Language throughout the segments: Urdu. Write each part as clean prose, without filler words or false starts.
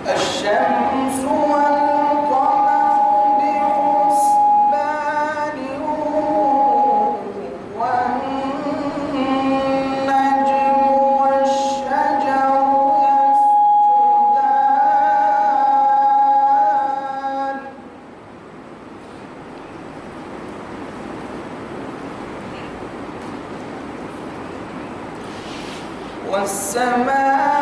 الشمس والقمر بحسبان والنجم والشجر يسجدان والسماء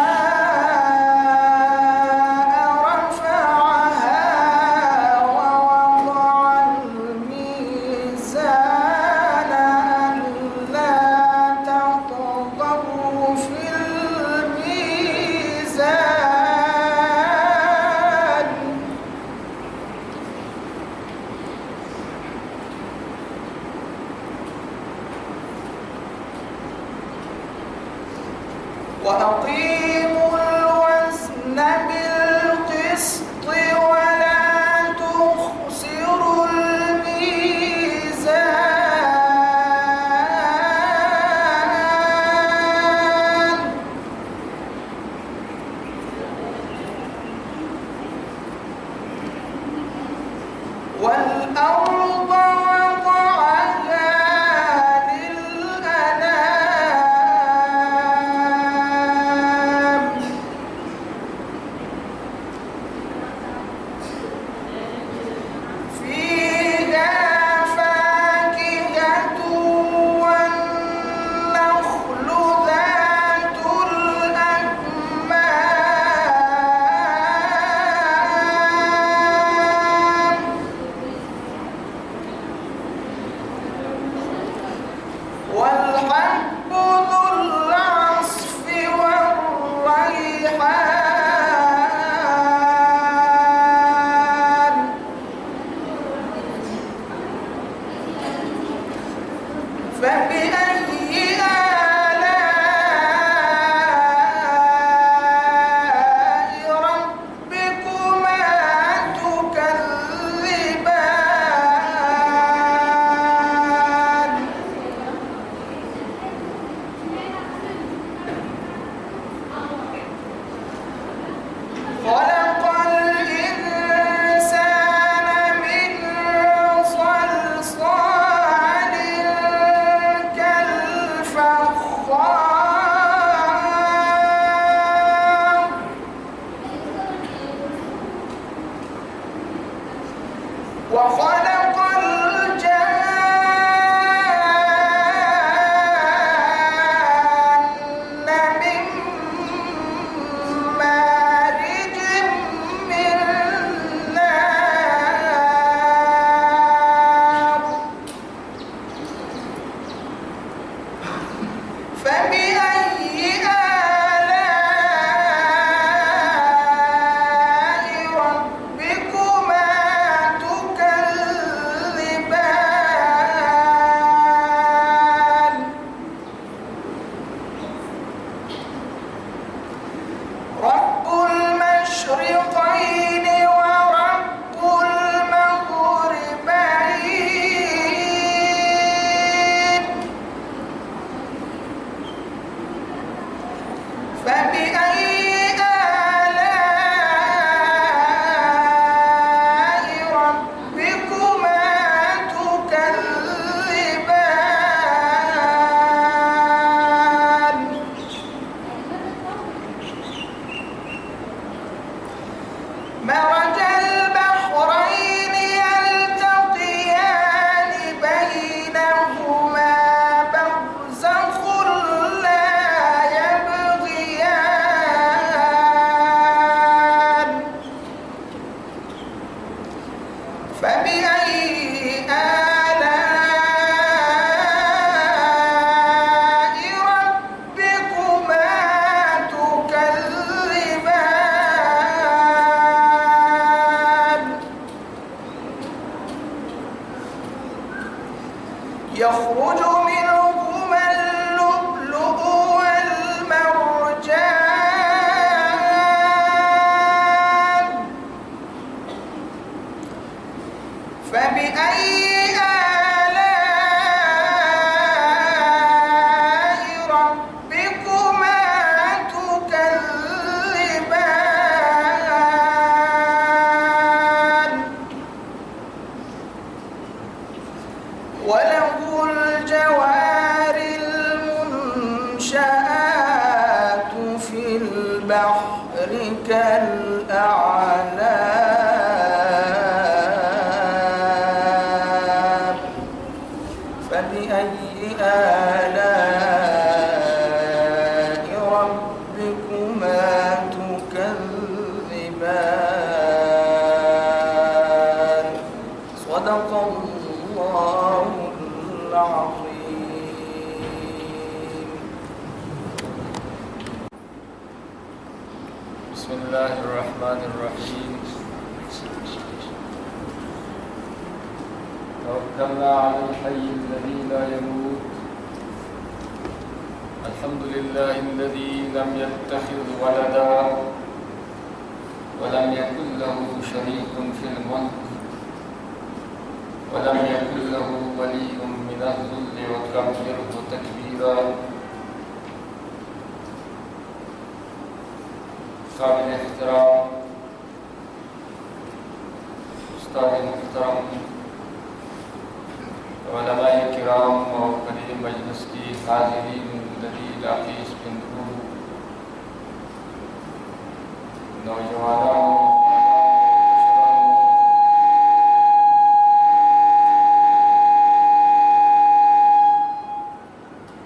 وأقيموا الوزن بالقسط ولا تخسروا الميزان والأرض وضعها والحب ذو العصف والريحان فبأي آلاء ربكما تكذبان خلق الإنسان من صلصال كالفخار وخلق الجان من مارج من نار فبأي آلاء ربكما تكذبان مرج البحرين يلتقيان بينهما برزخ لا يبغيان فبأي آلاء ربكما تكذبان يخرج منهما اللؤلؤ والمرجان فبأي آلاء ربكما تكذبان وله الجوار المنشآت في البحر كالأعلام فبأي آلاء ربكما تكذبان صدق الله العظيم. بسم الله الرحمن الرحيم. توكلنا على الحي الذي لا يموت. الحمد لله الذي لم يتخذ ولدا ولم يكن له شريك في الملك ولم يكن له ولي من الذل وكبره تكبيرا. قابل احترام استاد محترم علماء کرام اور قدیم مجلس کی حاضرین الذی لاقیس بن نوجوانان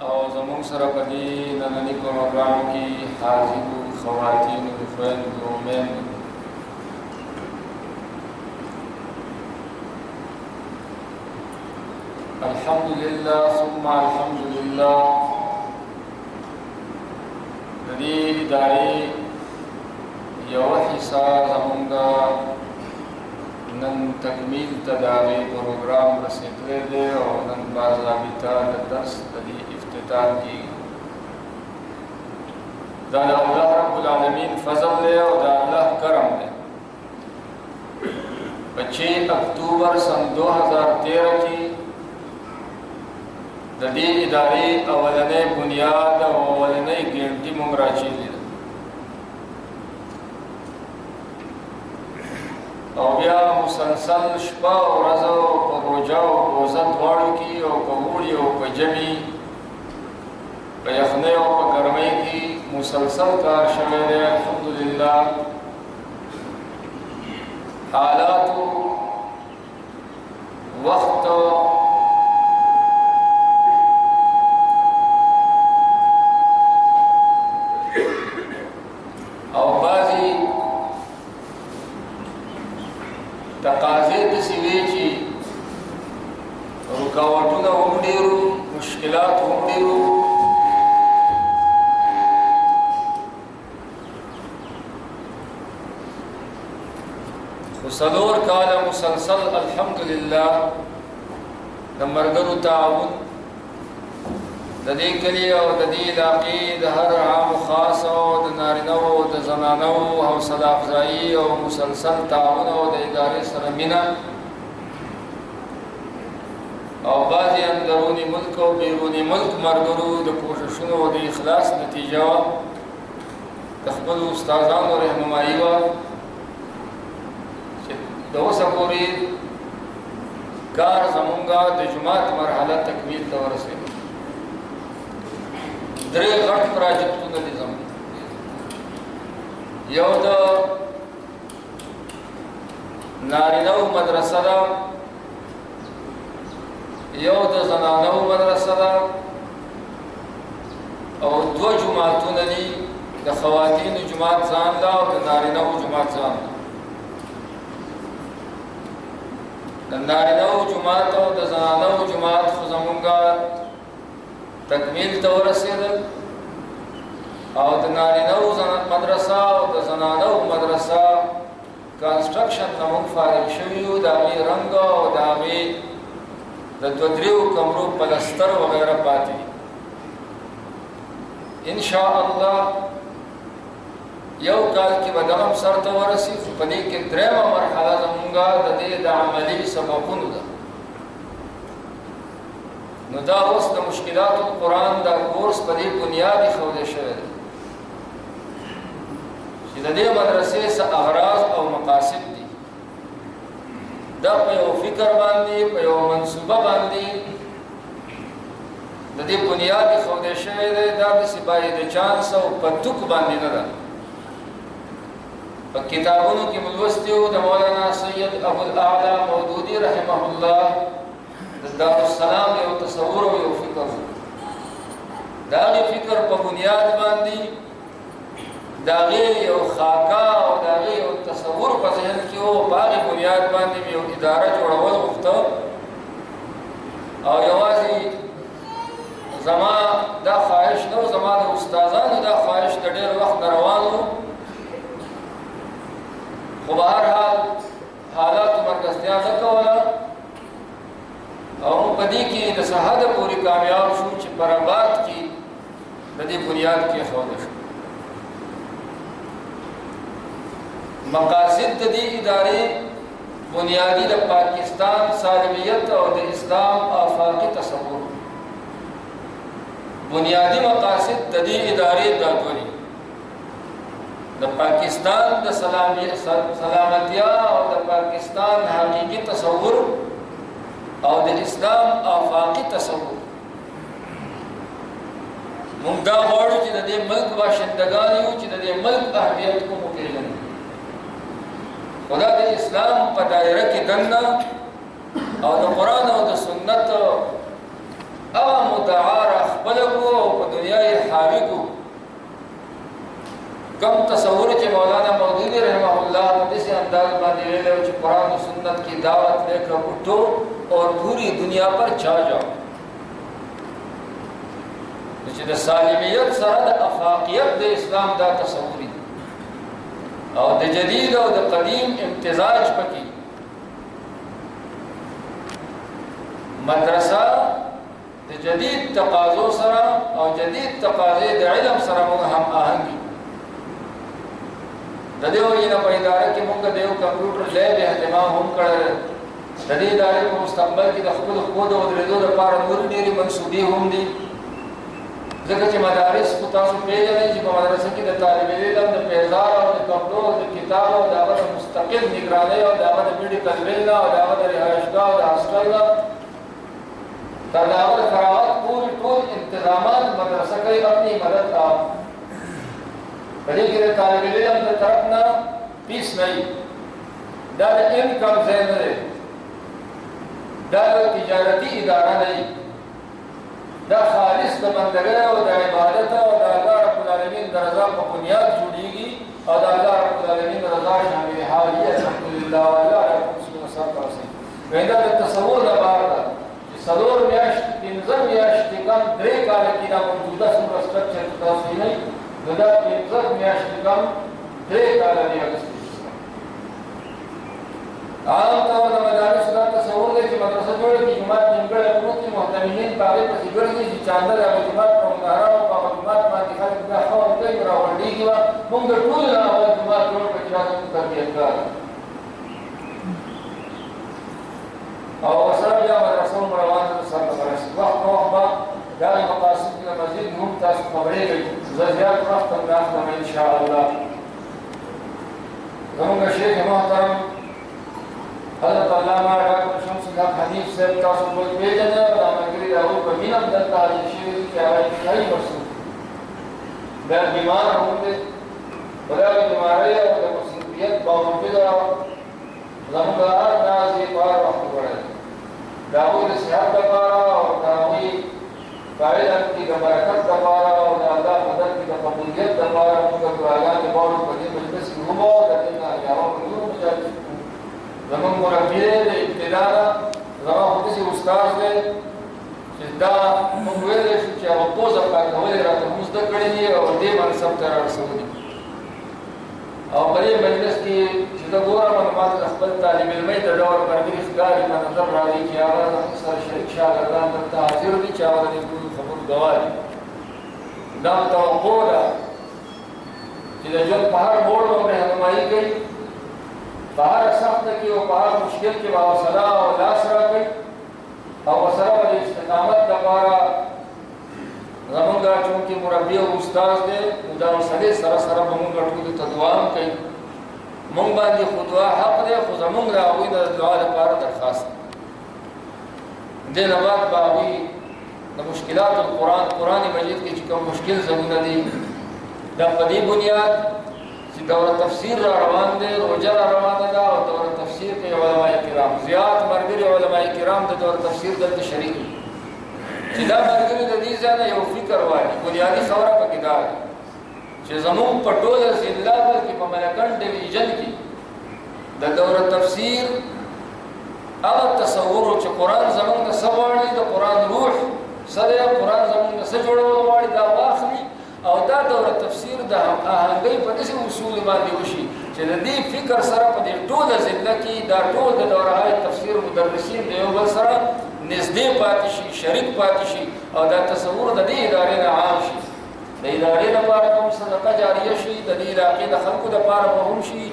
اور زمون سره پدې نننی پروګرام کې حاضر خواتین او خویندو میندو الحمدللہ ثم الحمدللہ دې ادارې یو حصہ زمونږه نن تکمیل ته د هغې پروګرام رسېدلی دی او نن باضابطه د درس د دې افتتاح کېږي. دا د الله رب العالمین فضل دی او د الله کرم دی. په 6 اکتوبر سن 2013 کې د دې ادارې اولنۍ بنیاد او اولنۍ ګینټي موږ راچیلې ده او بیا مسلسل شپه او ورځ په روژه او روزه دواړو کې او په اوړي او په ژمي په یخنۍ او په ګرمۍ کې مسلسل کار شوی دی. الحمدلله حالاتو وخت او بعضی تقاضې داسې وې چې رکاوټونه هم ډېرو مشکلات هم ډېرو خو 4 کاله مسلسل الحمدلله د ملګرو تعاون د دې کلي او د دې علاقې د هر عام و خاص او د نارینه او د زنانه او حوصله افزایي او مسلسل تعاون او د ادارې سره مینه او بعضې اندروني ملک او بیروني ملک ملګرو د کوششونو او د اخلاص نتیجه وه. د خپلو استادانو رهنمایي وه چې د اوسه پورې کار زمونږه د جماعت مرحله تکمیل ته ورسېدو. 3 غټ پراجیکټونه دي زموږ. یو د نارینو مدرسه ده یو د زنانو مدرسه ده او دو جماعتونه دي د خواتینو جماعت ځان ده او د نارینو جماعت ځان ده د نارینو جماعت او د زنانو جماعت خو زمونږه تکمیل ته ورسېدل او د نارینو مدرسه او د زنانو مدرسه کنسټرکشن نه موږ فارغ شوي یو د هغې رنګ او د هغې د دوه دریو کمرو پلستر وغیره پاتې دي انشاءالله یو کال کې به دغه هم سرته ورسي خو په دې کې درېیمه مرحله زمونږه د دې د عملي سبقونو ده نو دا اوس د مشکلات القرآن دا کورس په دې بنیاد ایښودی شوی دی چې د دې مدرسې څه اغراض او مقاصد دي دا په یو فکر باندې په یو منصوبه باندې د دې بنیاد ایښودی شوی دی دا داسې باید د چانس او په توک باندې نه ده په کتابونو کې مو لوستي وو د مولانا سید ابوالاعلی مودودي رحمه الله د دارالسلام یو تصور او یو فکر د هغې فکر په بنیاد باندې د هغې یو خاکه او د هغې یو تصور په ذهن کې وو په هغې بنیاد باندې مې یو اداره جوړول غوښته او یوازې زما دا خواهش نه و زما د استادانو دا خواهش د ډېر وخت نه روان و خو به هر حال حالاتو مرکزتیا نه کوله او موږ په دې کې د څه حده پورې کامیاب شو چې په رباط کې د دې بنیاد کېښوده شو مقاصد د دې ادارې بنیادي د پاکستان سالمیت او د اسلام آفاقي تصور بنیادی مقاصد د دې ادارې دا دوه دي د پاکستان د سلامتیا او د پاکستان حقیقي تصور او د اسلام آفاقي تصور موږ دا غواړو چې د دې ملک باشندگان یو چې د دې ملک اهمیت کو وپېژنو خدا د اسلام په دایره کې دننه او د قرآن او د سنت هغه مدعا راخپله کړو او په دنیا یې حاوي کړو کم تصور چې مولانا مودودي رحمه الله په داسې انداز باندې ویلی و چې قرآن و سنت کی دعوت لے کر اٹھو اور پوری دنیا پر چھا جاؤ چې د سالمیت سره د افاقیت د اسلام دا تصوري او د جدید او د قدیم امتزاج پکې مدرسه د جدید تقاضو سره او جدید تقاضې د علم سره موږ هم آهنګي د دې وجې نه په اداره کې موږ د یو کمپیوټر لیب اهتمام هم کړی د دې ادارې په مستقبل کې د خپلو پښو د ودرېدو لپاره نورې ډېرې منصوبې هم دي ځکه چې مدارس خو تاسو پېژنئ چې په مدرسه کې د طالب علم د پیزار او د کپړو او د کتاب او د هغه د مستقل نګرانۍ او د هغه د میډیکل بل نه او د هغه د رهایشګاه او د هاسټل نه تر د هغه د فراغت پورې ټول انتظامات مدرسه کوي اپنی مدد آپ په دې کې د طالب علم د طرف نه فیس نه وي دا د انکم ځای نه دی دا د تجارتي اداره نه وي دا خالص د بندګۍ او د عبادت او د الله رب العالمین د رضا په بنیاد جوړېږي او د الله رب العالمین د رضا شامل حال یې الحمدلله والله علیکم سبحانه وتعالی دا د تصور لپاره ده چې څلور میاشتې پنځه میاشتې کم درې کاله کې دا موجوده څومره سټرکچر تاسو نه نو دا پنځه میاشتې کم درې کاله دی اخیستل عام طور د مدارسو دا تصور دی چې مدرسه جوړه کړي جومات نیمګړی پروت وي محتملین په هغې پسې ګرځي چې چانده د هغه جومات په منداره او په هغه جومات باندې خلک بیا خور کوي راغونډېږي وه موږ د ټولو نه اول جومات جوړ کړه چې دا زموږ تربیتګار او ورسره بیا مدرسه هم روانه ده سر ته ورسېد وخت په وخت به د هغې مقاصد نه مزید هم تاسو خبرېږئ زه زیات وخت هم نه اخلم انشاءالله زموږ شیخ محترم حضرت علامہ ډاکټر شمس الحق حنیف صاحب تاسو ټول پېژنئ او دا ملګري د هغوی په مینه هم دلته حاضر شوي دي چې هغه انتهایي مصروف دا بیمار هم دی په دغې بیمارۍ او د مصروفیت باوجوده زمونږ هر نازې په هر وخت وړی د هغوی د صحت دپاره او د هغوی په علم کې د برکت دپاره او د الله په در کې د قبولیت دپاره موږ دعاګانې غواړو په دې مجلس کې هم او د دې نه علاوه په نورو مجالسو کې زمونږ مربي د ابتدا نه زما خو داسې استاد دی چې دا موږ ویلی شو چې هغه پوزه پاکولې راته مو زده کړي دي او دې منصب ته رارسولي او په دې مجلس کې چې زه ګورم نو ماته د خپل طالب علمۍ د ډول ملګري ښکاري په نظر راځي چې هغه زموږ سره شریک شاګردان دلته حاضر دي چې هغه د دې ټولو خبرو ګواه دي دا توقع ده چې د ژوند په هر موړ به رهنمایي کوي په هر سخته کې او په هر مشکل کې به حوصله او لاس راکوي او ورسره به د استقامت دپاره زمونږ چونکې مربي او استاذ دی نو دا مسلې سره سره به مونږ ټولو ته دعا هم کوي مونږ باندې خو دعا حق دی خو زمونږ د هغوی نه د دعا لپاره درخواست دی دې نه بعد به هغوی د مشکلات قرآن مجید کې چې کوم مشکل ځایونه دي دا په دې بنیاد چې دوره تفسیر را روان دی روژه را روانه ده او دوره تفسیر کوي علماء کرام زیات ملګري علماء کرام د دوره تفسیر دلته شریک دي چې دا ملګري د دې ځای نه یو فکر وایي بنیادي خبره پکې دا ده چې زموږ په ټوله ضلع بلکې په ملکن ډویژن کې د دوره تفسیر هغه تصور چې قرآن زموږ نه څه غواړي د قرآن روح څه دی قرآن زموږ نه څه جوړول غواړي دا واخلي او دا دوره تفسیر د هماهنګۍ په داسې اصولو باندې وشي چې د دې فکر سره په دې ټوله ضلع کې دا ټول د دورههای تفسیر مدرسین د یو بل سره نږدې پاتې شي شریک پاتې شي او دا تصور د دې ادارې نه عام شي د ادارې لپاره به هم صدقه جاریه شي د دې علاقې د خلکو لپاره به هم شي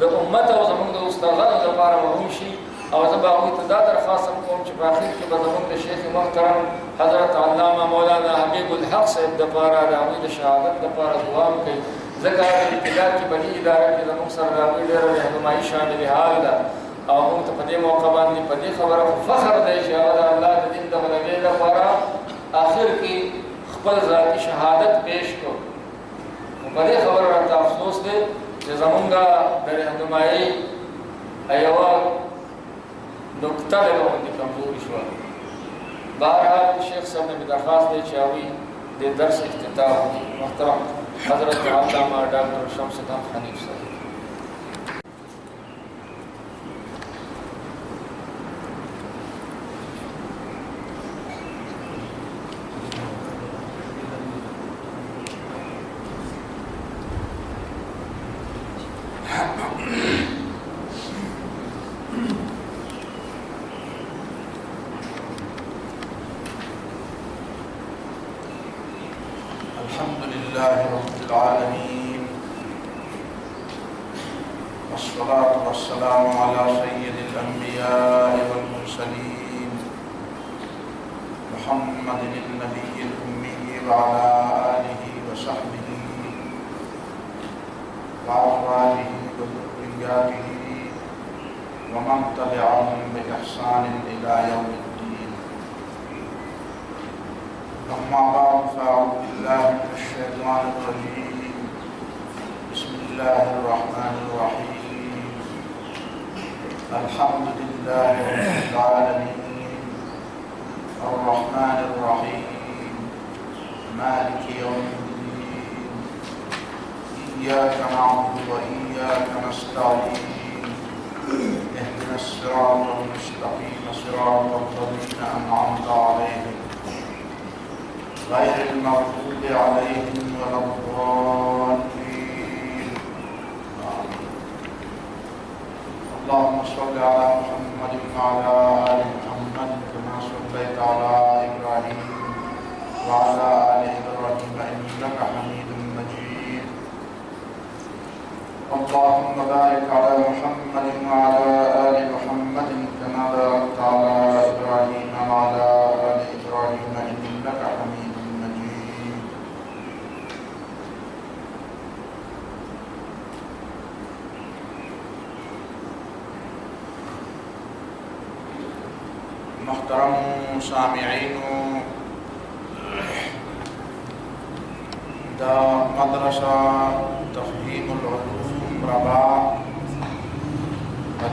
د امت او زموږ د استادانو لپاره به هم شي او زه به هغوی ته دا درخواست کوم چې په اخر کې به زموږ د شیخ محترم حضرت علامه مولانا حبیب الحق صاحب دپاره د هغوی د شهادت دپاره دعا هم کوي ځکه هغه ابتدا کې په دې اداره کې زموږ سره د هغوی ډېره رهنمایي شامل حال ده او موږ ته په دې موقع باندې په دې خبره فخر دی چې هغه د الله د دین د غلبې لپاره آخر کې خپل ذاتي شهادت پیش کړو نو په دې خبره راته افسوس دی چې زمونږ د رهنمایي یوه نقطه د باندې کمزوري شوه بهرحال شیخ صاحب نه مې درخواست دی چې هغوی د درس افتتاح وکړي محترم حضرت علامه ډاکټر شمس الحق حنیف صاحب الحمد لله رب العالمين والصلاة والسلام على سيد الأنبياء والمرسلين محمد النبي الأمي وعلى آله وصحبه وأزواجه وذرياته ومن تبعهم بإحسان إلى يوم الدين أما بعد فأعوذ بالله من الشيطان الرجيم بسم الله الرحمن الرحيم الحمد لله رب العالمين الرحمن الرحيم مالك يوم الدين إياك نعبد وإياك نستعين اهدنا الصراط المستقيم صراط الذين أنعمت عليهم غير المغضوب عليهم ولا الضالين اللهم صل على محمد وعلى آل محمد كما صليت على إبراهيم وعلى آل إبراهيم إنك حميد مجيد اللهم بارك على محمد وعلى آل محمد كما باركت على إبراهيم وعلى آل إبراهيم إنك حميد محترم سامعین دا مدرسہ تفہیم العلوم رباط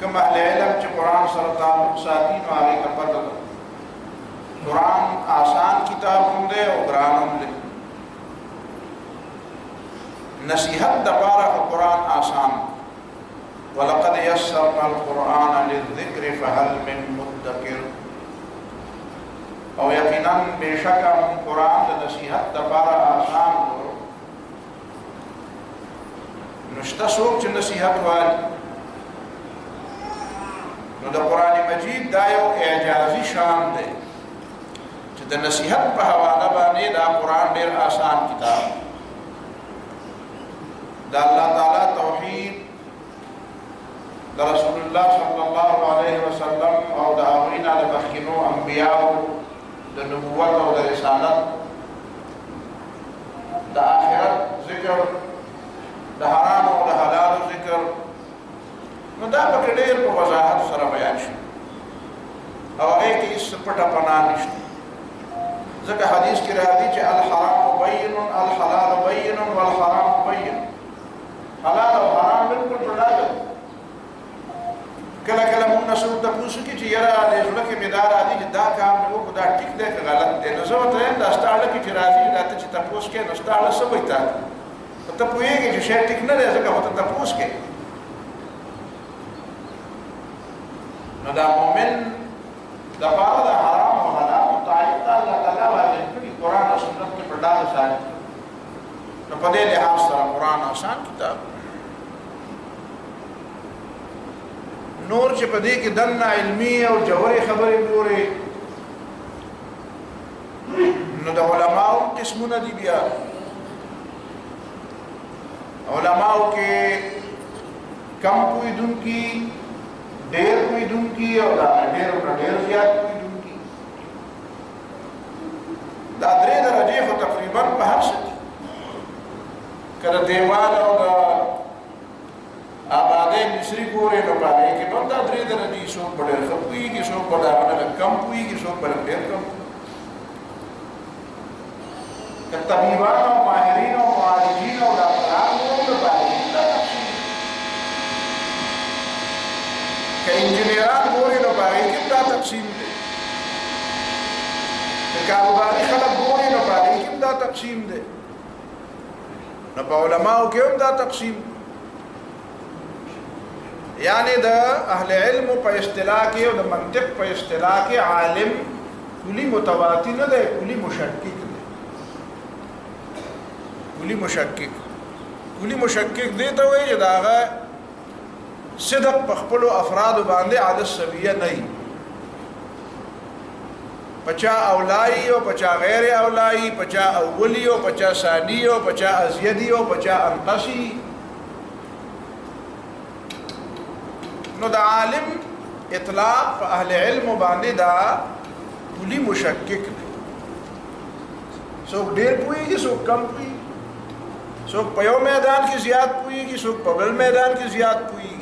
کوم اهل علم چې قرآن سره تعلق ساتي نو هغې ته پته ده قرآن آسان کتاب هم دی او ګران هم دی نصیحت دپاره خو قرآن آسان ولقد یسرنا القرآن للذکر فهل من مدکر او یقینا بېشکه هم قرآن د نصیحت دپاره آسان دی نو شته څوک چې نصیحت وایي نو د قرآن مجید دا یو اعجازي شان دی چې د نصیحت په حواله باندې دا قرآن ډېر آسان کتاب د الله تعالی توحید د رسول الله صلی الله علیه وسلم او د هغوی نه د مخکینو انبیاو د نبوت او د رسالت د آخرت ذکر د حرام او د حلال ذکر نو دا پکې ډېر په وضاحت سره بیان شو او هغې کې هېڅ پټه پناه نشته ځکه حدیث کې راځي چې الحرام بین الحلال بین والحرام بین حلال او حرام بالکل ډاډه کله کله موږ نه څوک تپوس کوي چې یاره دې زړه کې مې دا راځي چې دا کار مې وکړو دا ټیک دی که غلط دی نو زه ورته وایم دا ستا اړه کې چې راځي دا ته چې تپوس کوې نو ستا اړه څه وایي تا ته ته پوهېږې چې شی ټیک نه دی ځکه خو ته تپوس کوې نو دا مؤمن دپاره د حرام او حلال متعلق ته الله تعالی واضح کړي قرآن او سنت کې په ډاډه ساتي نو په دې لحاظ سره قرآن آسان کتاب نور چې په دې کې دننه علمي او جوهري خبرې ګورې نو د علماو قسمونه دي بیا علماو کې کم پوهېدونکي ډېر پوهېدونکي او دا ډېرو نه ډېر زیات پوهېدونکي دا درې درجې خو تقریبا په هر څه کې که د دیوال او د آبادۍ مصري ګورې نو په هغې کې هم دا درې درجې څوک به ډېر ښه پوهېږي څوک به د هغه نه لږ کم پوهېږي څوک به لږ ډېر کم که طبیبان او ماهرین او معالجین او ډاکټران ګورو نو په هغې کې دا تقسیم که انجینران ګورې نو په هغې کې دا تقسیم دی که کاروباري خلک ګورې نو په هغې کې دا تقسیم دی نو په علماو کې هم دا تقسیم یعنی د اهل علم په اصطلاح کې او د منطق په اصطلاح کې عالم کلی متواتی نه دی کلی مشکک دی کلی مشکک دی ته وایي چې د هغه صدق په خپلو افرادو باندې عادت سویه نه وي پچا اولایی او پچا غیر اولایی پچا اولی او پچا ثانی او پچا ازیدی او پچا انقصی نو د عالم اطلاق په اهل علم باندې دا کلی مشکک دی څوک ډېر پوهېږي څوک کم پوهېږي څوک په یو میدان کې زیات پوهېږي څوک په بل میدان کې زیات پوهېږي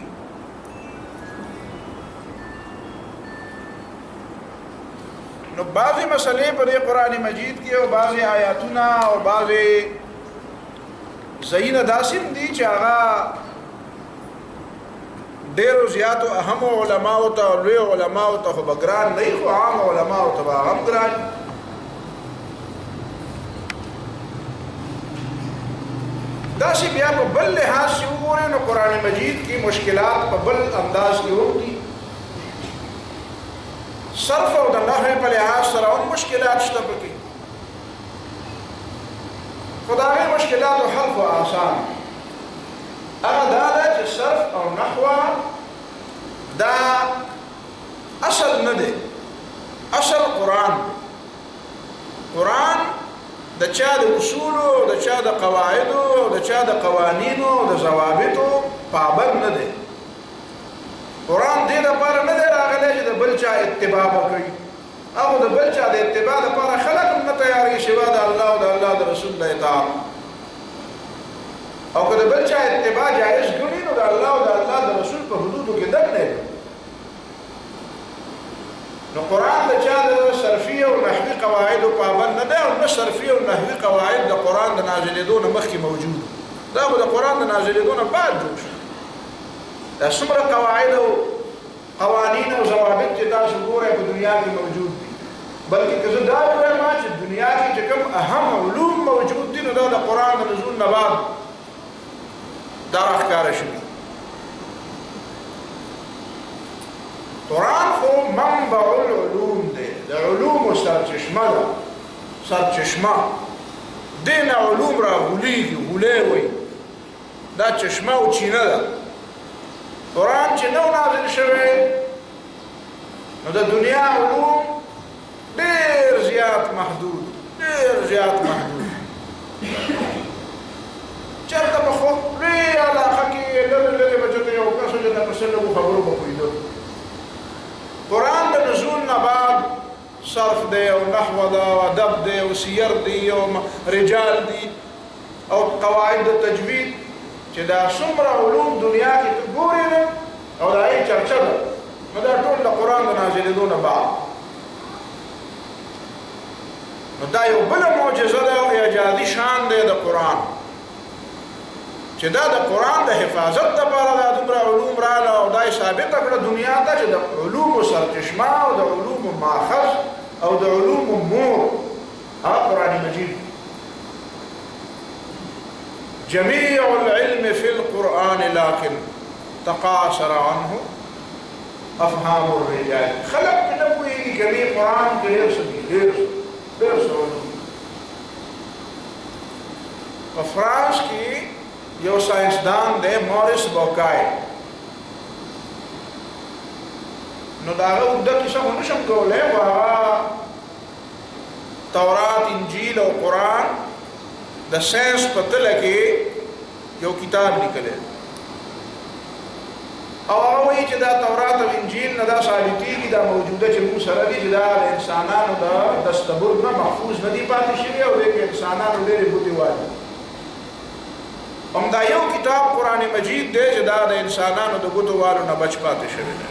نو بعضی مسئلې په دې قرآن مجید کې او بعضی آیاتونه او بعضی ځایونه داسې دي چې هغه ډېرو زیاتو اهمو علماو ته او لویو علماو ته خو به ګران نه وي خو عامو علماو ته به هغه هم ګران داسې بیا په بل لحاظ چې وګورې نو قرآن مجید کې مشکلات په بل انداز کې هم دي صرف او د نحوې په لحاظ سره هم مشکلات شته پکې خو د هغې مشکلاتو حل خو آسان هغه دا ده چې صرف او نحوه دا اصل نه دی اصل قرآن قرآن د چا د اصولو د چا د قواعدو د چا د قوانینو د ضوابطو پابند نه دی قرآن دې دپاره نه دی راغلی چې د بل چا اتباع وکړي او د بل چا د اتباع دپاره خلک هم نه تیارېږي سوا د الله او د الله د رسول د اطاعت او که د بل چا اتباع جایز ګڼي نو د الله او د الله د رسول په حدودو کې دننه نو قرآن د چا د صرفي او نحوي قواعدو پابند نه دی او نه صرفي او نحوي قواعد د قرآن د نازلېدو نه مخکې موجود دا به د قرآن د نازلېدو نه بعد جوړ شو دا څومره قواعد او قوانین او ضوابط چې تاسو ګورئ په دنیا کې موجود دي، بلکې که زه دا ووایم چې دنیا کې چې کوم اهم علوم موجود دي نو دا د قرآن د نزول نه بعد دا راښکاره شوي. قرآن خو منبع العلوم دی، د علومو سرچشمه ده، سرچشمه دې نه علوم راغولیږي، غولی وایي دا چشمه او چینه ده. قرآن چې نو نازل شوی نو د دنیا علوم ډېر زیات محدود، ډېر زیات محدود. چېرته به خو لوی علاقه کې لږ لږ به چېرته یو کس و چې د پسې لږو خبرو به پوهېده. قرآن د نزول نه بعد صرف دی او نحو ده او ادب دی او سیر دی او رجال دی او قواعد د تجوید چې دا څومره علوم دنیا کې ته ګورې نه او د هغې چرچه ده نو دا ټول د قرآن د نازلېدو نه بعد. نو دا یو بله معجزه ده او اعجازي شان دی د قرآن چې دا د قرآن د حفاظت دپاره دا دومره علوم راغله او دا یې ثابته کړه دنیا ته چې د علومو سرچشمه او د علومو ماخذ او د علومو مور هغه قرآن مجید. جميع العلم في القرآن لكن تقاصر عنه افهام الرجال. خلق کې نه پوهېږي که دې قرآن کې ډېر څه دي، ډېر څه علوم. په فرانس کې یو ساینسدان دی موریس بوکای، نو د هغه اوږده کیسه خو نشم کولی، خو هغه تورات، انجیل او قرآن د ساینس په تله کې یو کتاب لیکلی او هغه وایي چې دا تورات او انجیل نه دا ثابتېږي دا موجوده چې موږ سره دي چې دا د انسانانو د دستبر نه محفوظ نه دي پاتې شوي او دې کې انسانانو ډېرې ګوتې والي. همدا یو کتاب قرآن مجید دی چې دا د انسانانو د ګوتو والو نه بچ پاتې شوی دی،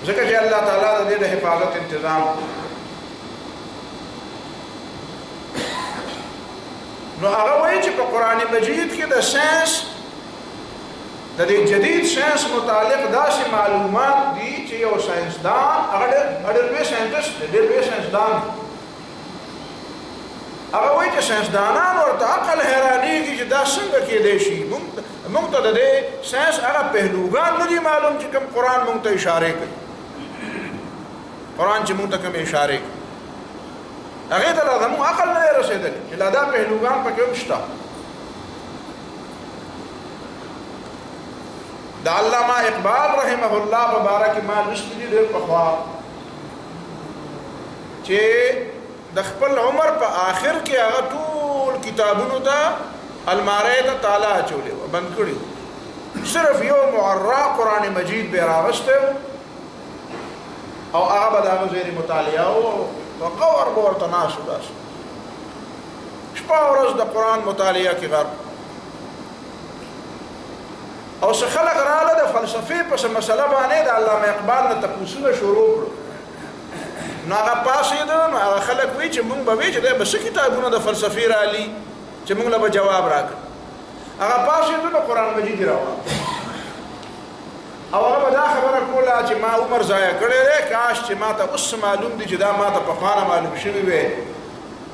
ځکه چې الله تعالی د دې د حفاظت انتظام. نو هغه وایي چې په قرآن مجید کې د ساینس د دې جدید ساینس متعلق داسې معلومات دي چې یو ساینسدان هغه ډېر لوی ساینټسټ دی، ډېر لوی ساینسدان دی. هغه وایي چې ساینسدانان ورته عقل حیرانېږي چې دا څنګه کېدی شي. موږ ته د دې ساینس هغه پهلوګان نه دي معلوم چې کوم قرآن موږ ته اشارې کوي، قرآن چې موږ ته کوم اشارې کوي هغې ته لا زموږ عقل نه دی رسېدلی چې لا دا پهلوګان پکې هم شته. د علامه اقبال رحمه الله په باره کې ما لوستي دي ډېر پخوا چې د خپل عمر په آخر کې هغه ټول کتابونو ته المارۍ ته تاله اچولې وه، بند کړي وو، صرف یو معرا قرآن مجید به یې راغستی او هغه به د هغه زیر مطالعه و په غور به ورته ناست و، داسې شپه ورځ د قرآن مطالعه کې غرق. او څه خلک راغله د فلسفې په څه مسله باندې د علامه اقبال نه تپوسونه شروع کړو. نو هغه پاڅېده، نو هغه خلک وایي چې مونږ به وایي چې دی به څه کتابونه د فلسفې رالي چې مونږ له به جواب راکړي. هغه پاڅېده نو قرآن مجید یې راوړ او هغه به دا خبره کوله چې ما عمر ضایع کړی دی، کاش چې ما ته اوس معلوم دي چې دا ما ته پخوا نه معلوم شوي وی،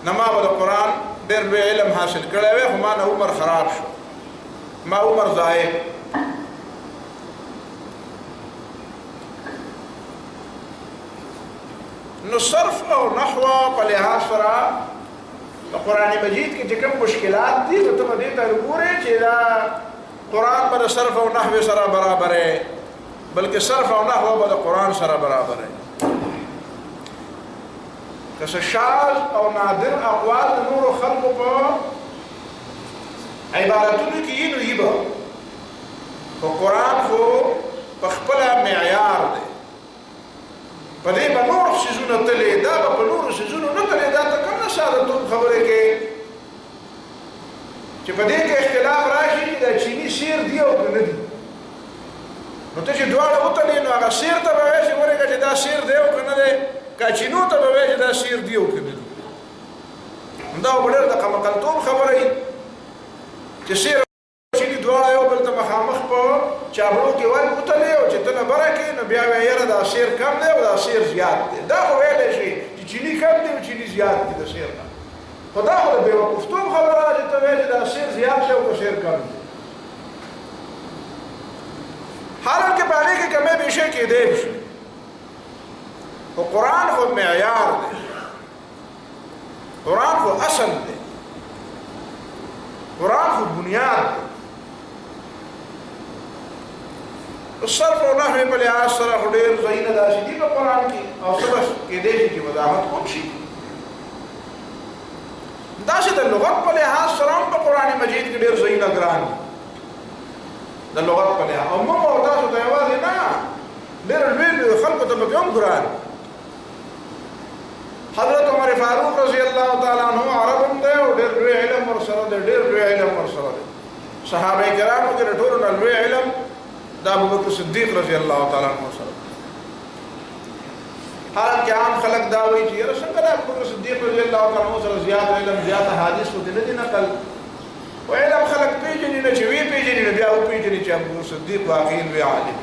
نه ما به د قرآن ډېر لوی علم حاصل کړی وی، خو ما نه عمر خراب شو، ما عمر ضایع. نو صرف او نحو په لحاظ سره په قرآن مجید کې چې کوم مشکلات دي نو ته به دې ته وګورې چې دا قرآن به د صرف او نحو سره برابر دی، بلکې صرف او نحو به د قرآن سره برابر دی. که څه شاذ او نادر اقوال د نورو خلقو په عبارتونو کې یي نو یي به، خو قرآن خو په خپله معیار دی، په دې به نور څیزونه تللی، دا به په نورو څیزونو نه تللی. دا ته کوم نه ساده توب خبرې کوې چې په دې کې اختلاف راشي چې دا چیني سیر دی او که نه دي، نو ته چې دواړه وتلې نو هغه سیر ته به وایې چې ورېږه چې دا سیر دی او که نه دی، که چینو ته به وایې چې دا سیر دی او که نه دي. دا به ډېر د قمقلتوب خبره وي چې سیر او چیني دواړه یو بل ته مخامخ په چابړو کې وای وتلې او چې تنه برکې نو بیا وایي یاره دا شیر کم دی او دا شیر زیات دی دا خو ویلی شي چې چینی کم دی او چینی زیات دی د شیر نه خو دا خو د بېوقوفتوب خبره ده چې ته وایې چې دا شیر زیات شي او دا شیر کم دی حالانکه په هغې کې کمی بیشی کېدی شي خو قرآن خو معیار دی قرآن خو اصل دی قرآن خو بنیاد دی صرف او نحوی په لحاظ سره خو ډېر ځایونه داسې دي په قرآن کې او څه بس کېدی شي چې وضاحت هم شي داسې د لغت په لحاظ سره هم په قرآن مجید کې ډېر ځایونه ګران دي د لغت په لحاظ او موږ او تاسو ته یوازې نه ډېر لوی خلکو ته پکې هم ګران حضرت عمر فاروق رضی الله تعالی عنہ عرب هم دی او ډېر لوی علم ورسره دی ډېر لوی علم ورسره دی صحابه کرامو کې د ټولو نه لوی علم دا ابو بکر صدیق رضی الله تعالی عنہ سره حالانکه عام خلک دا وایي چې یاره څنګه د ابو بکر صدیق رضی الله تعالی عنہ سره زیات علم زیات حدیث خو دې نه دي نقل و علم خلک پیژني نه چې وی پیژني نه بیا وپیژني چې ابو بکر صدیق واقعي لوی عالم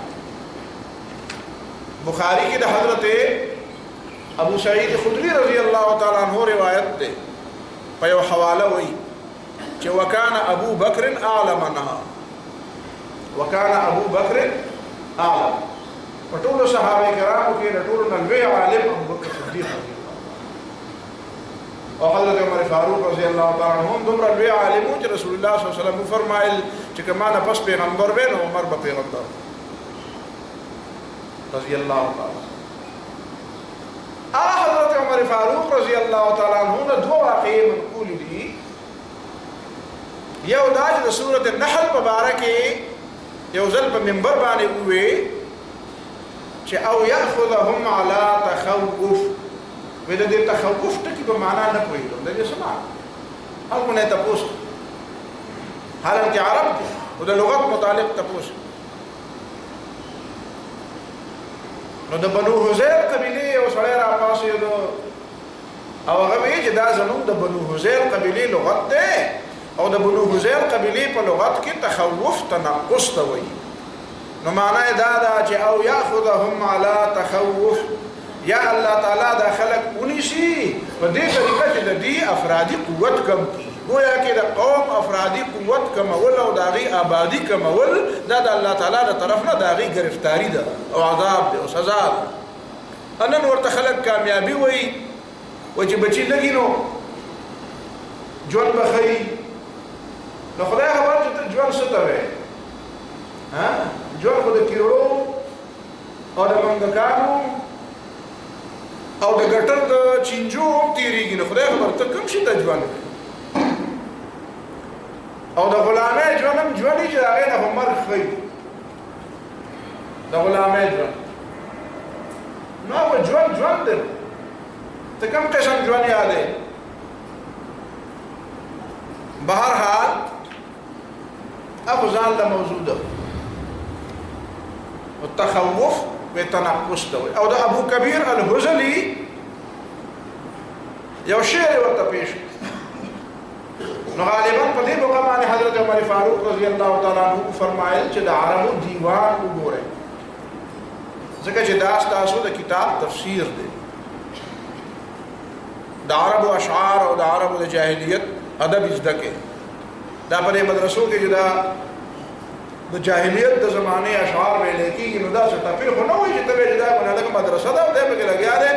بخاری کې د حضرت ابو سعید خدری رضی الله تعالی عنہ روایت ده په یو حواله وایي چې وکانه ابو بکر اعلمنا وکانه ابو بکر اعلم په ټولو صحابه کرامو کې د ټولو نه لوی عالم ابو بکر صدیق رضی الله او حضرت عمر فاروق رضی الله تعالی عنہ دومره لوی عالم چې رسول الله صلی الله علیه وسلم فرمایل چې کما نه پس پیغمبر و نو عمر به پیغمبر رضی الله تعالی حضرت عمر فاروق رضی الله تعالی عنہ نه دوه واقعې منقول دي یو دا چې د سورۃ النحل په باره کې یو ځل په منبر باندې ووی چې او یاخذهم علی تخوف وې د دې تخوف ټکي په معنا نه پوهېږم د دې څه معنی خلکو نه تپوس حالانکه عرب دي او د لغت متعلق تپوس نو د بنو حذیر قبیله یو سړی راپاڅېدو او هغه وایي چې دا زموږ د بنو حذیر قبیلې لغت دی او د بنو حذیر قبیلې په لغت کې تخوف تنقص ته وایي نو معنی دا ده چې او یاخذهم علی تخوف یا الله تعالی دا خلق ونیسي په دې طریقه چې د دې افرادي قوت کم کړي گویا کې د قوم افرادي قوت کمول او د هغې آبادي کمول دا د الله تعالی د طرف نه د هغې گرفتاري ده او عذاب ده او سزا ده نن ورته خلک کامیابي وایي چې بچي لږي نو ژوند به ښه نو خدای خبر چې ته ژوند څه ته وایې ژوند خو د کیرړو او د منګکانو او د ګټر د چینجو هم تېرېږي نو خدای خبر ته کوم شي ته ژوند او د غلامۍ ژوند هم ژوند وي چې د هغې نه خو مرګ ښه وي د غلامۍ ژوند نو هغه ژوند دی ته کوم قسم ژوند یادوې بهرحال ابو ځان له موضوع ده التخوف وتنقص ده او د ابو کبیر الهذلی یو شعر ورته پیش نو غالبا په دې موقع باندې حضرت عمر فاروق رضی الله تعالی عنہ فرمایل چې د عربو دیوان وګورئ ځکه چې دا ستاسو د کتاب تفسیر دی د عربو اشعار او د عربو د جاهلیت ادب زده کې دا په مدرسو کې چې دا د جاهلیت د زمانه اشعار ویل کېږي نو دا څه ټپې خو نه وایي چې ته وایې دا په دغه مدرسه ده دی پکې لګیا دی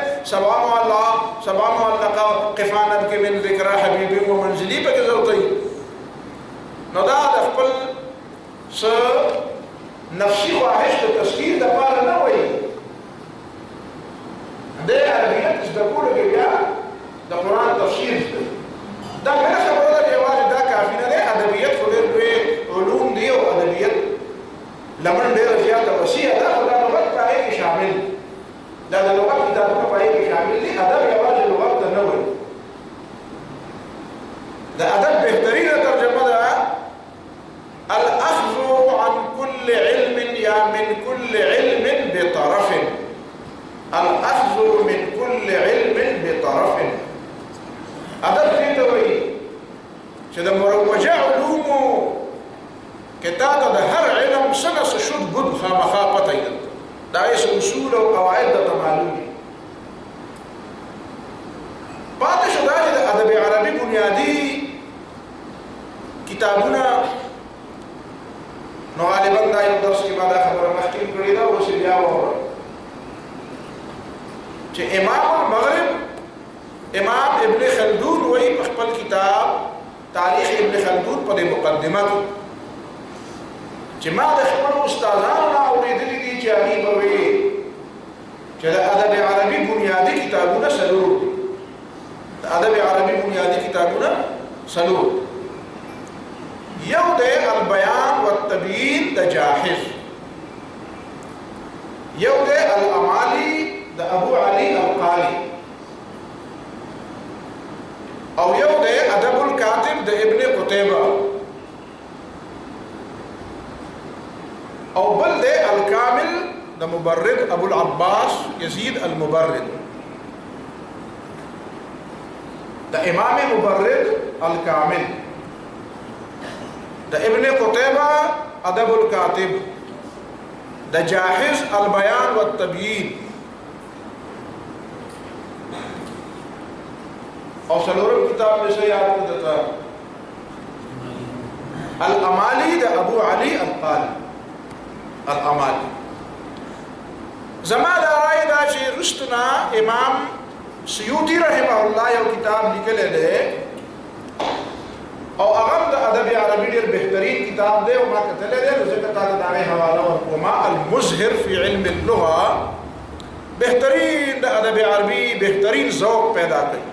سبا معلقه قفانت کې من ذکر حبیبي و منزلي پکې ضرورتي نو دا د خپل څه نفسي خواهش د تسکیر دپاره نه وایي د عربیت زده کولو کې بیا د قرآن تفسیر زده دا بله خبره ده چې یوازې دا کافي نه دی ادبیت خو ډېر لوی علوم دي او ادبیت لمن ډېره زیاته وسیعه ده خو دا لغت په هغې کې شامل دا د لغت کتابونه په هغې کې شامل دي ادب یوازې لغت ته نه وایي د ادب بهترینه ترجمه ده الاخذ عن كل علم یا من كل علم بطرف الاخذ من كل علم بطرف ادب دې ته وایي چې د مروجه علومو کې تا ته د هر علم څه نه څه شود دائس اصول او قواعد د معلومي پاتې شو دا چې د ادب عربي بنیادی کتابونه نو غالبا دا یو درس کې ما دا خبره مخکې کړې ده اوس بیا وره چې امام المغرب امام ابن خلدون وایي په خپل کتاب تاریخ ابن خلدون په مقدمه چې ما د خپل استادانو نه اورېدلي دي چې هغوی به وایي چې د ادب عربي بنیادي کتابونه څلور دي د ادب عربي بنیادي کتابونه څلور یو دی البیان والتبیین د جاحظ یو دی الامالی د ابو علی القالی او یو دی ادب الکاتب د ابن قتیبه او بل دی الکامل د مبرد ابو العباس یزید المبرد د امام مبرد الکامل د ابن قتیبه ادب الکاتب د جاحظ البیان والتبیین او سلورم کتاب میں سے یاد کر دیتا الامالی د ابو علی القالی الامالی زما دا رائے دا چې رستنا امام سیوطی رحمه الله یو کتاب لیکلی دی او هغه د ادب عربي ډېر بهترین کتاب دی او ما کتلی دی نو ځکه تا ته د هغې حواله ورکوم المظهر فی علم اللغه بهترین د ادب عربي بهترین ذوق پیدا کوي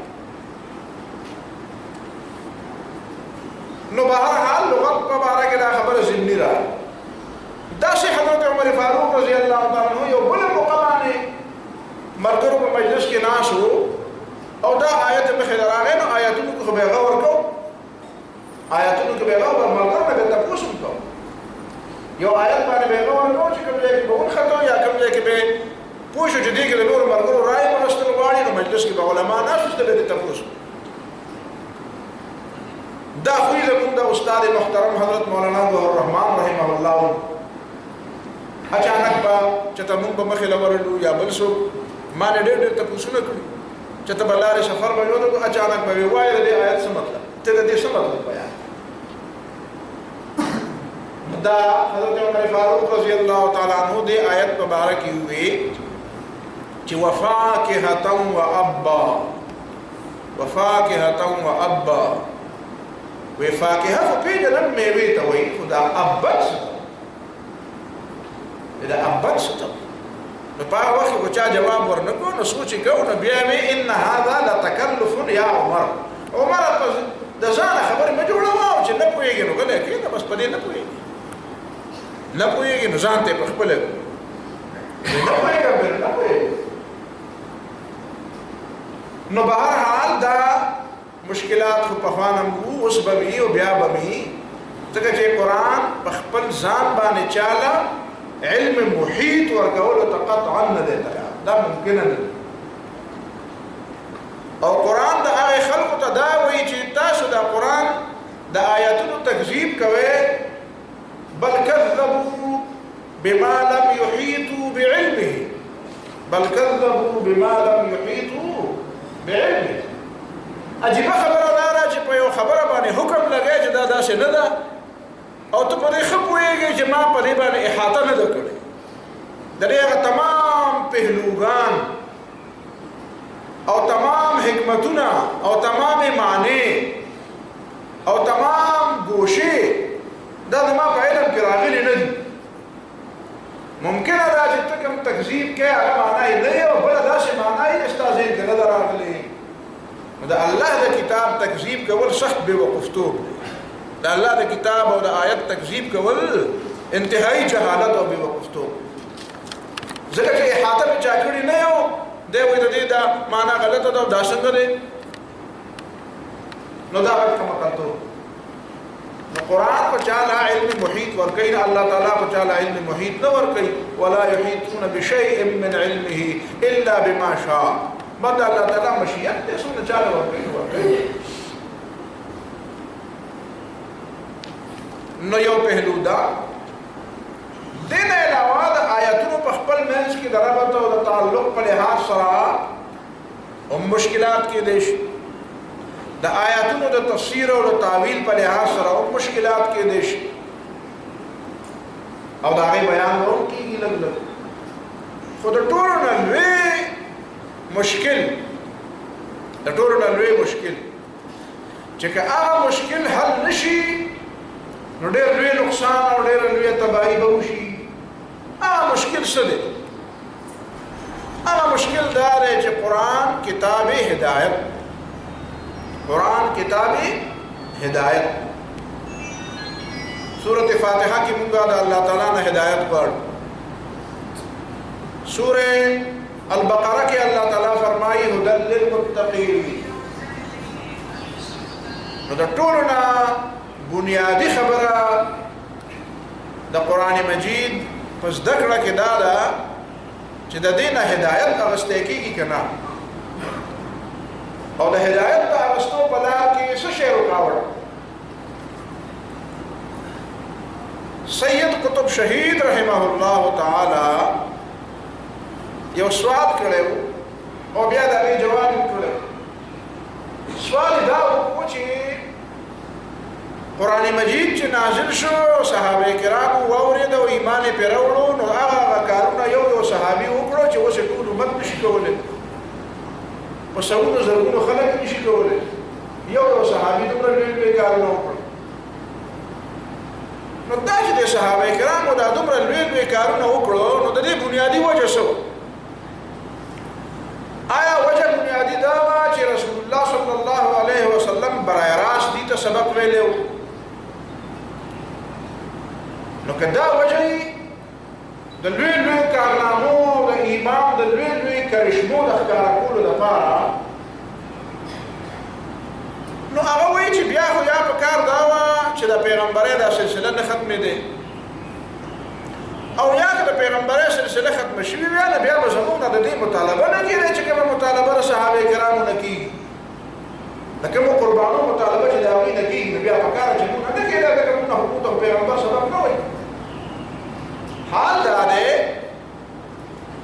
نو بهرحال لغت په باره کې دا خبره ضمني را داسې حضرت عمر فاروق رضی الله تعالی عنہ یو بله موقع باندې ملګرو په مجلس کې ناست وو او دا آیت مخې ته راغی نو آیتونو کې خو به یې غور کوو آیتونو کې به یې غور ملګرو نه به تپوس هم کوو یو آیت باندې به یې غور کوو چې کوم ځای کې به ونښتو یا کوم ځای کې به پوه شو چې دې کې د نورو ملګرو رایې واخیستل غواړي نو مجلس کې به علما ناست وو چې به یې تپوس دا خوی زمون دا استاد محترم حضرت مولانا ظهور الرحمن رحمه الله اچانک با چته مونږ په مخې لورلو یا بل څوک ما نه ډېر تپوسونه کړي چې ته به لارې سفر به یو نو اچانک به وایي د دې آیت څه مطلب ته د دې څه مطلب بیان دا حضرت عمر فاروق رضی الله تعالی عنہ دې آیت مبارک وی چې وفاکهة وابا وفاکهة وابا وی فاکهه خو پیژنم میوې ته وایي خو دا ابد څه دا ابد څه ته نو په هغه وخت کې خو چا جواب ورنه کړو نو سوچ یې کوو نو بیا وی ان هذا لتکلف یا عمر عمر د ځانه خبرې مه جوړوه چې نه پوهېږي نو غلی کښېنه بس په دې نه پوهېږي نه نو ځان ته یې په خپله نه پوهېږم نو بهرحال دا مشکلات خو پخوانم وو اوس به وي او بیا به وي ځکه چې قرآن په خپل ځان باندې چاله علم محیط ورکولو ته قطعا نه دی تیار دا ممکنه نه او قرآن د هغې خلکو ته دا وایي چې تاسو دا قرآن د آیاتونو تکذیب کوئ بل کذبوا بما لم يحيطوا بعلمه بل كذبوا بما لم يحيطوا بعلمه عجیبه خبره دا ده چې په یو خبره باندې حکم لګی چې دا داسې نه ده او ته په دې ښه پوهېږې چې ما په دې باندې احاطه نه ده کړې د دې هغه تمام پهلوګان او تمام حکمتونه او تمام معنی او تمام ګوشې دا زما په علم کې راغلي نه دي ممکنه ده چې ته کوم تکذیب کې هغه معنی نه وي او بله داسې معنی چې ستا ذهن کې نه ده راغلې د الله د کتاب تکذیب کول سخت بېوقفتوب دی د الله د کتاب او د آیت تکذیب کول انتهایی جهالت او بېوقفتوب ځکه چې احاطه مې چا کړې نه یو دی وایي د دې دا معنا غلطه ده او دا څنګه دی نو دا غټ کمقلتوب نو قرآن په چاله علم محیط ورکوي نه الله تعالی په چاله علم محیط نه ورکوي ولا یحیطون بشیء من علمه الا بما شاء بعد الله تعالی مشیت دې څونه چاله ورکوي نو یو پهلو دا دین علاوه د آیاتونو په خپل منځ کې د ربط او د تعلق په لحاظ سره هم مشکلات کېدی شي د آیاتونو د تفسیر او د تعویل په لحاظ سره هم مشکلات کېدی شي او د هغې بیان به هم کېږي لږ لږ خو د ټولو نه لوی مشکل چې که هغه مشکل حل نشي نو ډېر لوی نقصان او ډېره لویه تباهي به وشي هغه مشکل څه دی هغه مشکل دا دی چې قرآن کتاب هدایت سورة فاتحه کې مونږ د الله تعالی نه هدایت غواړو سورة البقره کې الله تعالی فرمایي هدى للمتقين نو د ټولو نه بنیادی خبره د قرآن مجید په زده کړه کې دا ده چې د دې نه هدایت اخیستی کېږي که نه او د هدایت د اخیستو په لار کې څه شی رکاوټ سید قطب شهید رحمه الله تعالی یو سوال کړی او بیا د هغې جواب یې کړی سوال دا وکړو چې قرآن مجید چې نازل شو صحابه کرامو واورېد او ایمان یې پرې راوړو نو هغه کارونه یو صحابي وکړو چې اوس یې ټول امت نشي کولی په سلونو زرګونو خلک نشي کولی یو صحابي دومره لوی کارونه وکړو نو دا چې د صحابه کرامو دا دومره لوی کارونه وکړو نو د دې بنیادي وجه څه آیا وجه بنیادی دا وه چې رسول الله صلی الله علیه وسلم برای راست دې ته سبق ویلی و نو که دا وجه د لوی کارنامو د ایمان د لوی کرشمو د ښکاره کولو دپاره نو هغه وایي چې بیا خو یا په کار دا وه چې د پیغمبرۍ دا سلسله نه ختمېدی او یا که د پیغمبرۍ سلسله ختمه شوي وي نو بیا به زموږ نه د دې مطالبه نه کېدی چې کومه مطالبه د صحابه کرامو نه کېږي د کومو قربانو مطالبه چې د هغوی نه کېږي نو بیا په کار چې موږ نه کېده ځکه موږ نه حکومت او پیغمبر سبب نه وایي حال دا دی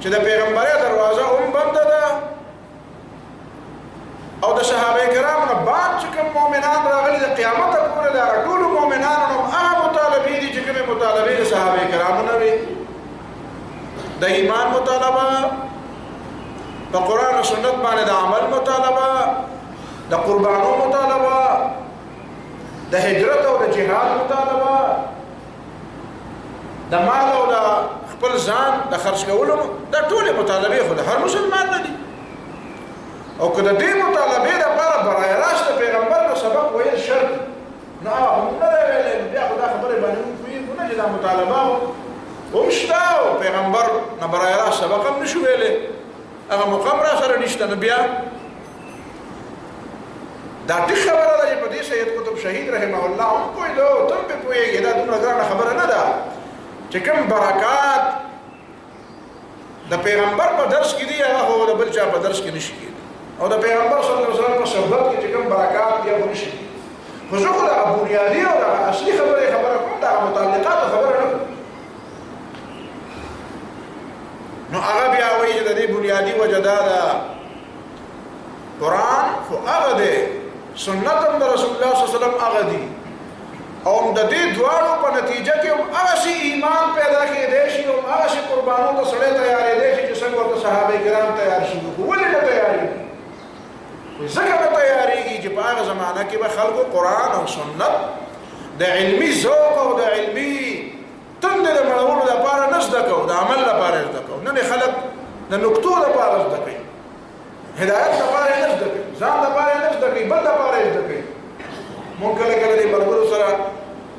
چې د پیغمبرۍ دروازه هم بنده ده او د صحابه کرامو نه بعد چې کوم مؤمنان راغلي د قیامته پورې د هغه ټولو مؤمنانو نه هغه مطالبې دي چې کومې مطالبې د صحابه کرامو نه وي د ایمان مطالبه د قرآن او سنت باندې د عمل مطالبه د قربانو مطالبه د هجرت او د جهاد مطالبه د مال او د خپل ځان د خرج کولو دا ټولې مطالبې خو د هر مسلمان نه دي او که د دې مطالبې دپاره برای راست د پیغمبر نه سبق ویل شرط نو هغه هم نه دی ویلی نو بیا خو دا خبرې باندې موږ پوهېږو نه چې دا مطالبه هم شته او پیغمبر نه برای راست سبق هم نشو ویلی هغه مقام را سره نشته نو بیا دا ټیک خبره ده چې په دې سید قطب شهید رحمه الله هم پوهېدو ته هم پرې پوهېږې دا دومره ګرانه خبره نه ده چې کوم برکات د پیغمبر په درس کې دي هغه خو د بل چا په درس کې نشي کېدی او د پیغمبر صلی الله علیه وسلم په صحبت کې چې کوم برکات دي هغه نشي خو زه خو دغه بنیادي او دغه اصلي خبره کوم دغه متعلقاتو خبره نه کوم نو هغه بیا وایي چې د دې بنیادي وجه دا ده قرآن خو هغه دی سنت هم د رسول الله صلی الله علیه وسلم هغه دي او د دې دواړو په نتیجه کې هم هغسې ایمان پیدا کېدی شي او هغسې قربانو ته سړی تیارېدی شي چې څنګه ورته صحابه کرام تیار شوي خو ولې نه تیارېږي ځکه نه تیارېږي چې په هغه زمانه کې به خلکو قرآن او سنت د علمي ذوق او د علمي تندې د مړولو دپاره نه زده کوو د عمل لپاره یې زده کوو نن یې خلک د نکتو دپاره زده کوي هدایت دپاره یې نه زده کوي ځان دپاره یې نه زده کوي بل دپاره یې زده کوي مونږ کله کله د ملګرو سره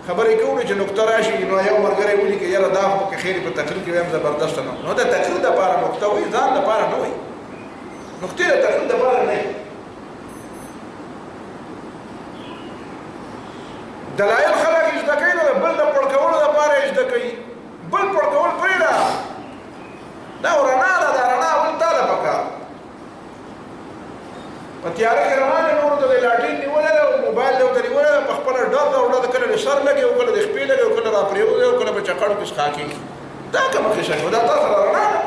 خبرې کوو چې نکته راشي نو یو ملګری ولیکي که یاره دا خو که خیر په تقریر کې ویم زبردسته نه نو د تقریر دپاره نکته وایي ځان دپاره نه وایي نکتې د تقریر دپاره نه وي دلایل خلک یې زده کوي نو د بل د پړکولو دپاره یې زده کوي بل پړکول پرېږده دا رڼا ده دا رڼا ول تا ده پکار په تیاره کې روان دی نورو ته د لاټین نیولی ده او موبایل دی ورته نیولی ده په خپله ډر ده وړه د کله د سر لګي او کله د خپې لګي او کله را پرېوځي او کله په چکړو کې څښا کېږي دا کومه قصه ده دا تا سره رڼا ده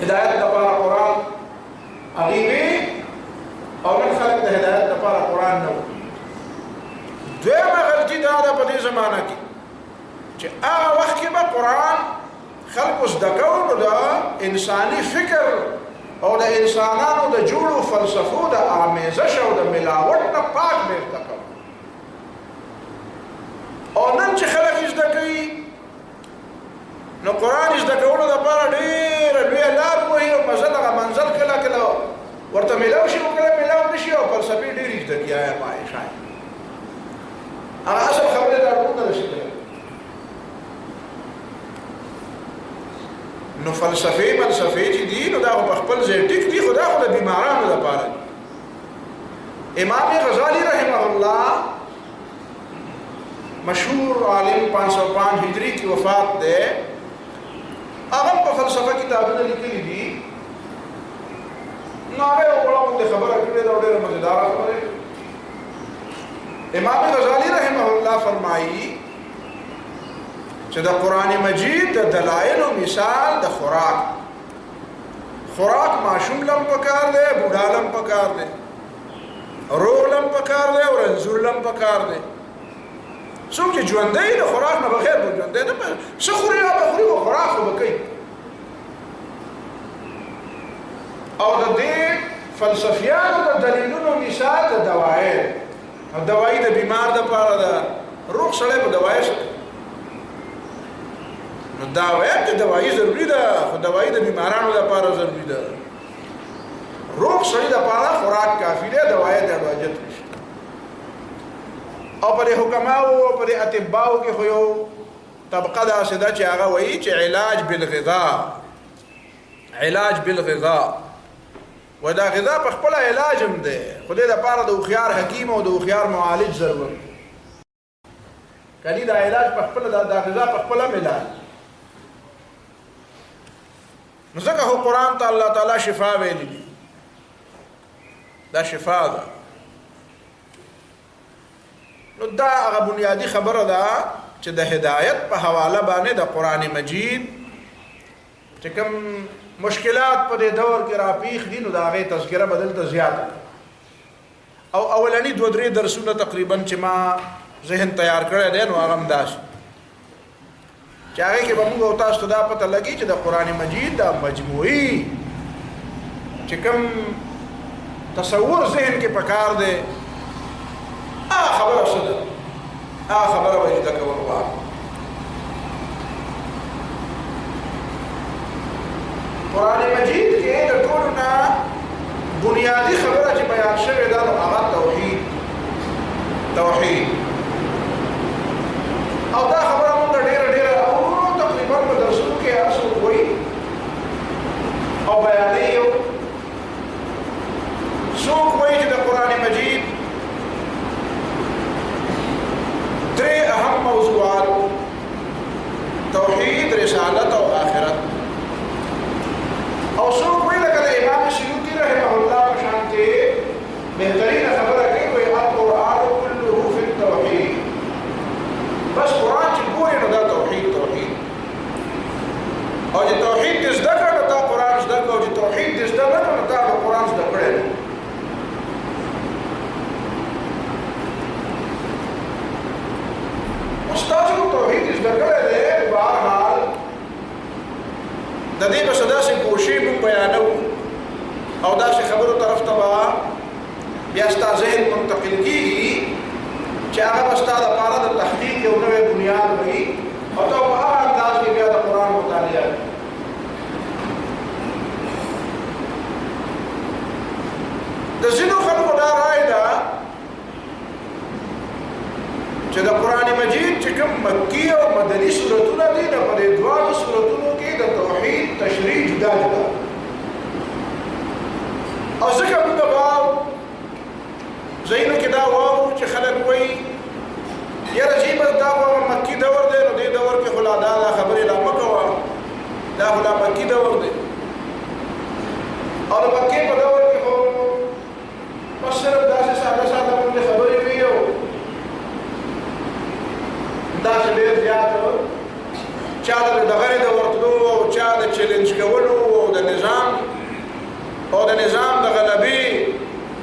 هدایت لپاره قرآن هغې وي او نن خلک د هدایت لپاره قرآن نه وي. دویمه غلطي دا ده په دې زمانه کې چې هغه وخت کې به قرآن خلکو زده کوو نو د انساني فکر او د انسانانو د جوړو فلسفو د آمیزش او د ملاوټ نه پاک به زده کوو. او نن چې خلک زده کوي نو قرآن زده کولو دپاره ډېره لویه لار ووهي او مزل هغه منزل کله کله ورته میلاو شي او کله میلاو نه شي او فلسفې ډېرې زده کړي آیا مایې شاید هغه اصل خبرې دا ټول نه شي کولی. نو فلسفې چې دي نو دا خو په خپل ځای ټیک دي خو دا خو د بیمارانو دپاره دي. امام غزالی رحمه الله مشهور عالم 505 هجری کی وفات ده هغه په فلسفه کتابونه لیکلي دي. نو هغه وړاندې خبره کړې ده ډېره مزیدار خبره. امام غزالی رحمه الله فرمایي چې د قرآن مجید د دلایلو مثال د خوراک ماشوم لم پکار دی، بوډا لم پکار دی، روغ لم پکار دی او رنځور لم پکار دی. څوک چې ژوندی د خوراک نه بغیر به ژوندی نه څه خوري یا به خوري خو خوراک خو به کوي. او د دې فلسفیانو د دلیلونو مثال د دوایي او دوایي د بیمار دپاره ده. روغ سړی به دوایي څه نو دا وایم چې دوایي ضروري ده خو دوایي د بیمارانو لپاره ضروري ده. روغ سړي دپاره خوراک کافي دی، دوایي ته حاجت نشته. او پر حکماو او پر اطباو کې خو یو طبقه داسې ده چې هغه وایي چې علاج بالغذا و دا غذا په خپله علاج هم دی خو دې دپاره د هوښیار حکیم او د هوښیار معالج ضرورت کني دا علاج په خپله دا غذا په خپله هم علاج. نو ځکه خو قرآن ته الله تعالی شفا ویلی دي، دا شفا ده. نو دا هغه بنیادی خبره ده چې د هدایت په حواله باندې د قرآن مجید چې کوم مشکلات په دې دور کې راپیښ دي نو د هغې تذکره به دلته زیاته او اولني 2-3 درسونه تقریبا چې ما ذهن تیار کړی دی نو هغه هم داسې چې هغې کې به موږ او تاسو ته دا پته لګي چې د قرآن مجید دا مجموعي چې کوم تصور ذهن کې پکار دی خبره څه ده خبره به زده کول غواړي. قرآن مجید کې د ټولو نه بنیادي خبره چې بیان شوې ده نو هغه توحید او دا خبره موږ ډېره او تقریبا په درسونو کې هر څوک وایي او بیانوي. څوک وایي چې د قرآن مجید 3 اهم موضوعات توحید، رسالت او آخرت. او څوک وایي لکه د امام سیوطي رحمه الله په شان کې بهترینه خبره کوي وایي القرآن كله فی التوحید. بس قرآن چې ګورې نو دا توحید او چې توحید دې زده کړه نو تا قرآن زده کړه او چې توحید دې زده نه کړه نو تا به قرآن زده کړی. استاسو توحید زده کړی دی بهرحال د دې به څه داسې ګوشې موږ بیانوو او داسې خبرو طرف ته به بیا ستا ذهن منتقل کېږي چې هغه به ستا دپاره د تحقیق یو نوی بنیاد وي او ته په هغه انداز کې بیا د قرآن مطالعه کوي. د ځینو خلکو دا رایه ده چې د قرآن مجید چې کوم مکی او مدني سورتونه دي نو په دې دواړو سورتونو کې د توحید تشریح جدا او ځکه موږ به ځایونو کې دا واورو چې خلک وایي یاره چې بس دا خو مکي دور دی نو دې دور کې خو لا دا خبرې لا مه کوه دا خو لا مکي دور دی او د مکې په دور کې خو بس صرف داسې ساده غوندې خبرې وي او داسې ډېر زیات چا د ډغرې د ورتلو او چا د چیلنج کولو او د نظام او د نظام د غلبي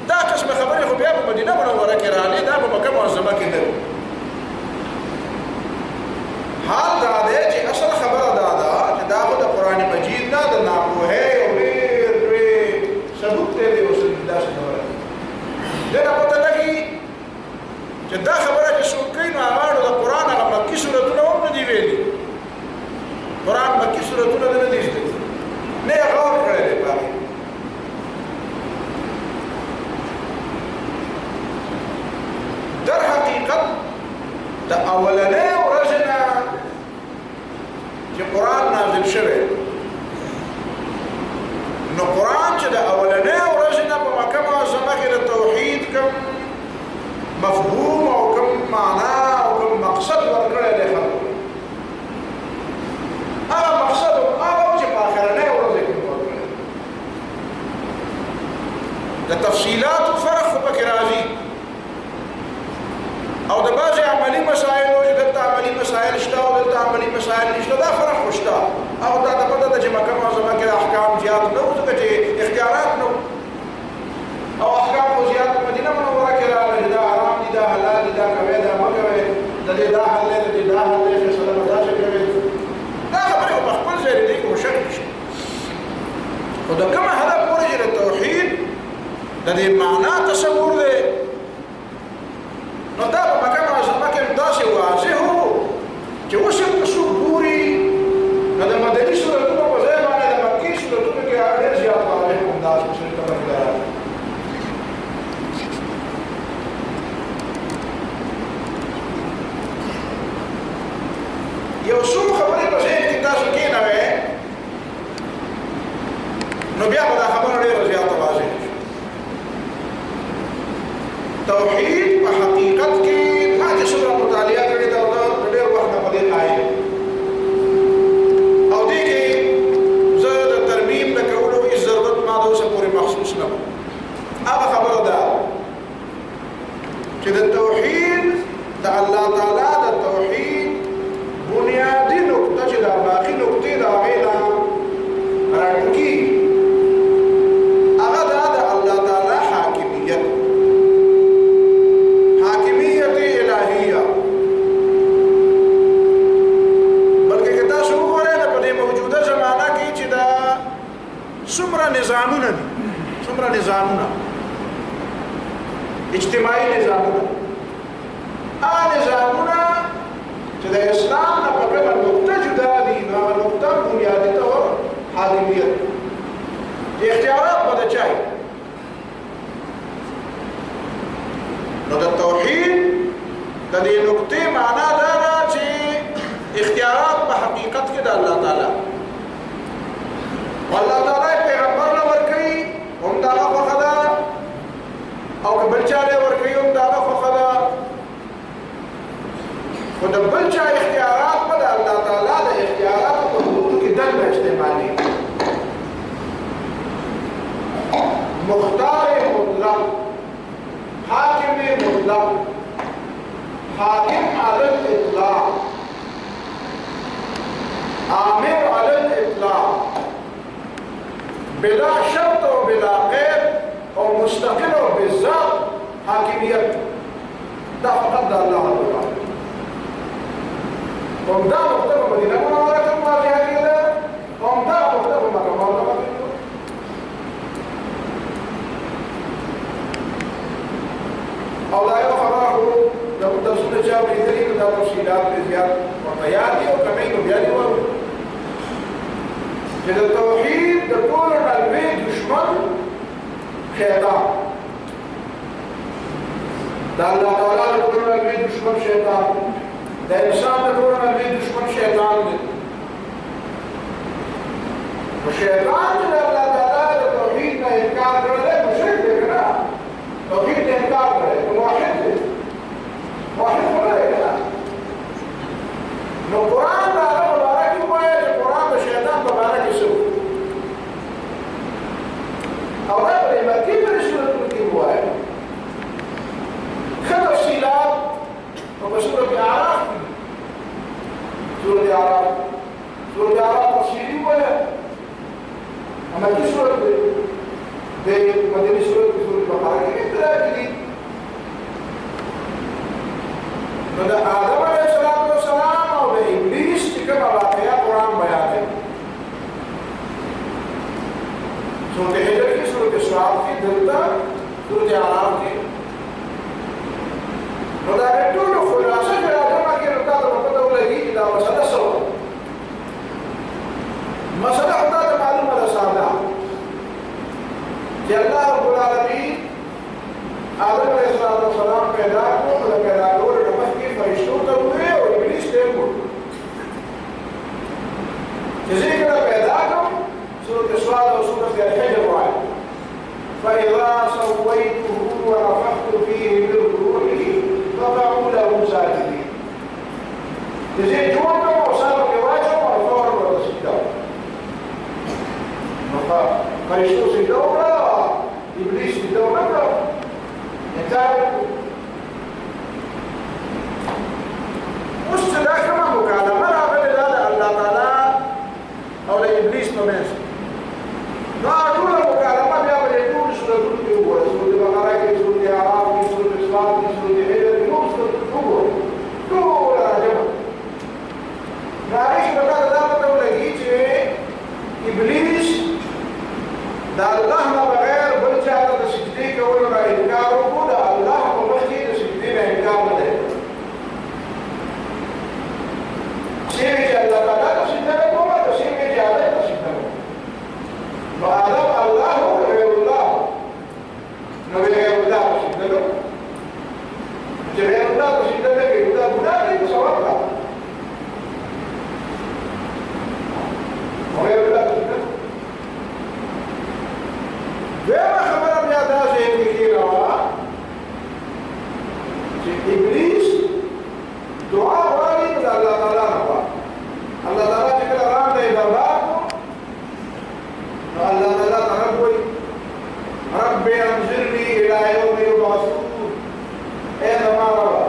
دا قسم خبرې خو بیا په مدینه منوره کې راغلي دا په مکه معظمه کې نه حال دا دی چې اصل خبره دا ده چې دا خو د قرآن مجید نه د ناپوهۍ او ډېر لوی ثبوت دی د اوس داسې خبره دې نه پته لګي چې دا خبره چې څوک کوي نو هغه د قرآن هغه مکي سورتونه هم نه دي ویلي قرآن مکي سورتونه نه دي زده نه یې غور کړی دی په هغې در حقیقت د اولنۍ ورځې نه چې قرآن نازل شوی نو قرآن چې د اولنۍ ورځې نه په مکه معظمه کې د توحید کوم مفهوم او کوم معنا او کوم مقصد ورکړی دی خلکو هغه مقصد هغه چې په آخرنۍ ورځې کې ورکړی د تفصیلاتو فرق خو پکې راځي او د بعضې عملي مسایلو چې دلته عملي مسایل شته او دلته عملي مسایل نشته دا فرق خو شته او دا ته پته ده چې مکه معظمه کې احکام زیات نه وو ځکه چې اختیارات نه او احکام خو زیات مدینه منوره کې راغلي دا حرام دي دا حلال دي دا کوئ دا مه کوئ د دې دا حل دی د دې دا حل دی فیصله به داسې کوئ دا خبرې خو په خپل ځای دی کوم شک نشته خو د کومه حده پورې چې د توحید د دې معنا تصور دی نو دا په مکه معظمه کې داسې واضح وو چې اوس هم که څوک ګوري نو د مدني سورتونو په ځای باندې د مکي سورتونو کې ډېر زیات واضح همداسې ورسره تبرک راغلی یو څو خبرې په ذهن کې تاسو کېنوئ نو بیا به دا خبره ډېره زیاته واضح شي توحید په حقیقت کې ما چې څومره مطالعه کړې ده ډېر وخت نه په دې قایل او دې کې زه د ترمیم د کولو هېڅ ضرورت ما د اوسه پورې مخصوص نه وم هغه خبره ده چې د توحید د الله تعالی د توحید بنیادي نقطه چې دا باقي نقطې د هغې نه راټوکېږي هغه دا د الله تعالی حاکمیت الهیه بلکې که تاسو وګورئ د په دې موجوده زمانه کې چې دا څومره نظامونه دي څومره نظامونه اجتماعي نظامونه هغه نظامونه چې د اسلام نه په کومه نقطه جدا دي نو هغه نقطه بنیادي طور حاکمیت اختیارات به د چا نو د توحید د دې نقطې معنا دا ده چې اختیارات په حقیقت کې د الله تعالی والله تعالی پیغمبر نه ورکوي هم د هغه خوښه ده او که بل چا لی ورکوي هم د هغه خوښه ده خو د بل چا اختیارات به د الله تعالی د اختیاراتو په حدودو کې دننه استعمالېږي مختار مطلق حاکم مطلق حاکم على الإطلاق آمر على الإطلاق بلا شرط و بلا قید و مستقل و بالذات حاکمیت دا فقط دا اللہ تعالی وهم دا مختلف مدینہ منورہ کم واضح ہے وهم دا مختلف مکہ معظمہ او دا یو خبره خو د درسونه چا اورېدلي نو دا تفصیلات پرې زیات ورته یاد دي او کمی نو بیا دې واورو چې د توحید د ټولو نه لوی دشمن شیطان د الله تعالی د ټولو نه لوی دشمن شیطان د انسان د ټولو نه لوی دشمن شیطان دی نو شیطان چې د الله تعالی د توحید نه انکار کړی دی مشرک دی که نه توحید نے انکار کرے تو واحد ہے واحد ہونا ہے نا نو قرآن دا اللہ مبارک ہوا ہے کہ قرآن دا شیطان مبارک اسو اور رب مکی پر صورت کی ہوا ہے خد تفصیلات اور بصورت اعراف صورت اعراف تفصیلی ہوا ہے مکی صورت دے مدنی صورت کی صورت بقرہ کی ابتدا کی دی نو دا آدم علیہ السلام او دا ابلیس چکم واقعہ قرآن بیان ہے صورت حجر کی صورت شعاب کی دلتا صورت عرام کی نو دا ٹولو خلاصہ کہ آدم کی رتا دا مقدر لگی دا مسئلہ سو مسئلہ خدا دا معلوم دا سادہ کہ اللہ رب العالمین آدم علیہ السلام پیدا کو پیدا کو نمک کی فرشتوں تک ہوئے اور ابلیس ٹیم کو جزی کدا پیدا کو سورة السواد اور سورة الحجر وعید فَإِذَا سَوَّيْتُهُ وَنَفَخْتُ فِيهِ مِنْ رُوحِي فَقَعُوا لَهُ سَاجِدِينَ جزی جوان کا موسیٰ کے واجہ اور فور پر سجدہ فرشتوں سجدہ ہوگا ابلیس سجدہ ہوگا انتہا اس جدا کما مکالمہ رابط اللہ تعالیٰ اور ابلیس پمیس نو اٹول مکالمہ بیا بلے ٹول سورتوں کی ہوا سورت بقرہ کی سورت عراف کی سورت اسلام کی سورت حجر کی سورت ہوا ٹول راجمہ نارش بتا دا پتہ لگی چھے ابلیس دا اللہ نہ بغیر بل چاہتا دا سجدے کے اولا انکار کو دا اللہ کو بخی دا سجدے میں انکار نہ دے سیوی جا اللہ تعالیٰ دا سجدہ میں کو دا سیوی جا اللہ دا سجدہ میں نو آدم اللہ ہو غیر اللہ نو غیر اللہ دا سجدہ میں جب غیر اللہ دا سجدہ میں غیر اللہ گناہ نہیں تو سواب تھا غیر اللہ دا سجدہ ویما خبر اب یاد آجے لکھی رہا کہ ابلیس دعا والی بدا اللہ تعالیٰ نوا اللہ تعالیٰ جکل رام دے دربار کو اللہ تعالیٰ طرف ہوئی رب انظرنی الہ یوم یبعثون اے زمان ربا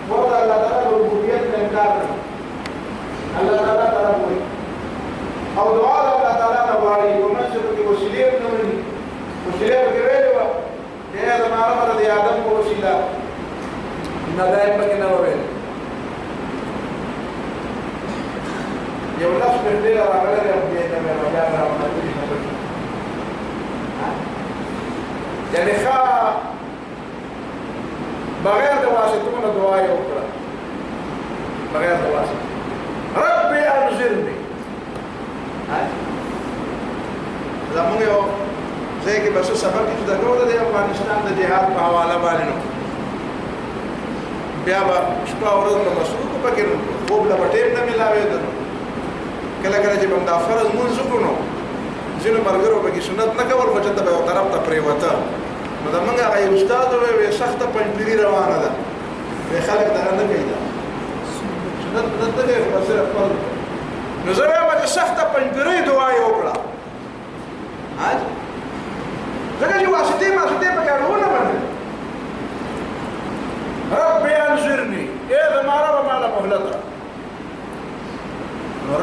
بہت اللہ تعالیٰ ربوبیت میں انکار نہیں اللہ تعالیٰ طرف ہوئی اور دعا اللہ تعالیٰ نواری ومنصر کی وسیلیت نوری وسیلہ بگرے ہوا کہ ہمارا مرد آدم کو وسیلہ ندائم بکی نوے یہ لفظ پر دل اور اگلے رب دیتا میں رجاء رب نبی نبی یعنی خواہ بغیر دواسطون دعائی اکرا بغیر دواسطون رب انظرنی زمانگے ہو زي کہ بس سفر کی جدا کرو دے افغانستان دے جہاد په حواله باندې نو بیا با شپه ورځ نو مسعود کو پکې نو خوب لا پټیم نه ملاوي ده کله کله چې بندا فرض مونږ کو نو ځینو مرګرو پکې سنت نه کول خو چې ته یو طرف ته پریوته نو دا موږ هغه استاد وې سخت پنځپيري روانه ده به خلک دا نه کوي دا سنت نه ده په سره خپل نو زه به سخت پنځپيري دعا یې وکړه ذکر جو واسطے پہ کیا رونا بنے رب انظرنی اے دمارا ومالا محلتا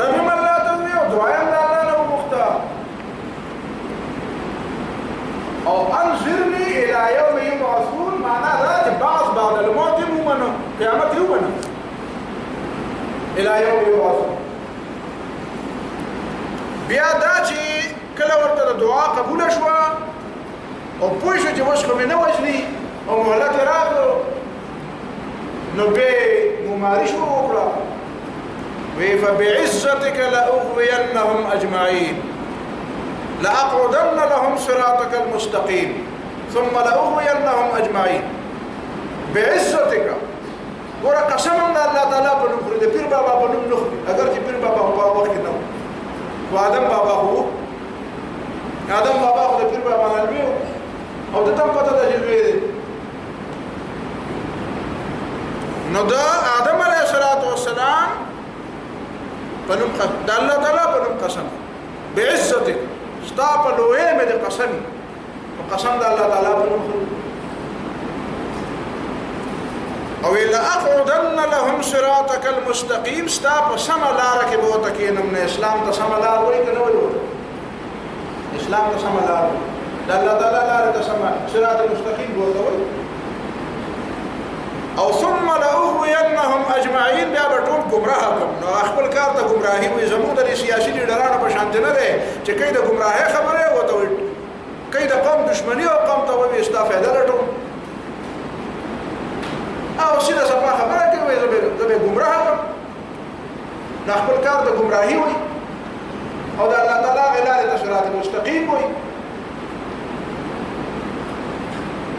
رب ملا تنوی و دعائی اللہ نو مختار اور انظرنی الى یوم یبعثون معنی ذات بعض بعد الموت مومنو قیامت یو بنا الى یوم یبعثون بیا دا چی کلا ورطا دعا قبول شوا او پوشو چې وشکو مې نه وجني او مهلت راغلو نو به مماري شو وکړه وی فبعزتك لأغوينهم أجمعين لأقعدن لهم صراطك المستقيم ثم لأغوينهم أجمعين بعزتك ورا قسم الله تعالى بنخري ده پیر بابا بنم نخري اگر چې پیر بابا هو وخت نه و آدم بابا هو آدم بابا هو ده پیر بابا نه او د تم پته د جلوې دي نو دا آدم علیہ السلام پنم د الله تعالی پنم قسم بعزتك ستا په لوی مې د قسم او قسم د الله تعالی پنم او الا اقعدن لهم صراطك المستقيم ستا په سم لار کې به وته کې نن اسلام ته سم لار وای کنه وای اسلام ته سم لار د الله تعالی لار ته سم صراط مستقیم ورته او ثم لأغوينهم اجمعين بیا به ټول گمراه کوم نو خپل کار ته گمراهي وي زموږ د سیاسي لیډرانو په شان نه ده چې کله د گمراهي خبره وته کله د قوم دشمنی او قوم ته وي استفاده لټو او سیده صفه خبره کوي زه به گمراه کوم د خپل کار ته گمراهي وي او د الله تعالی غلال ته صراط مستقیم وي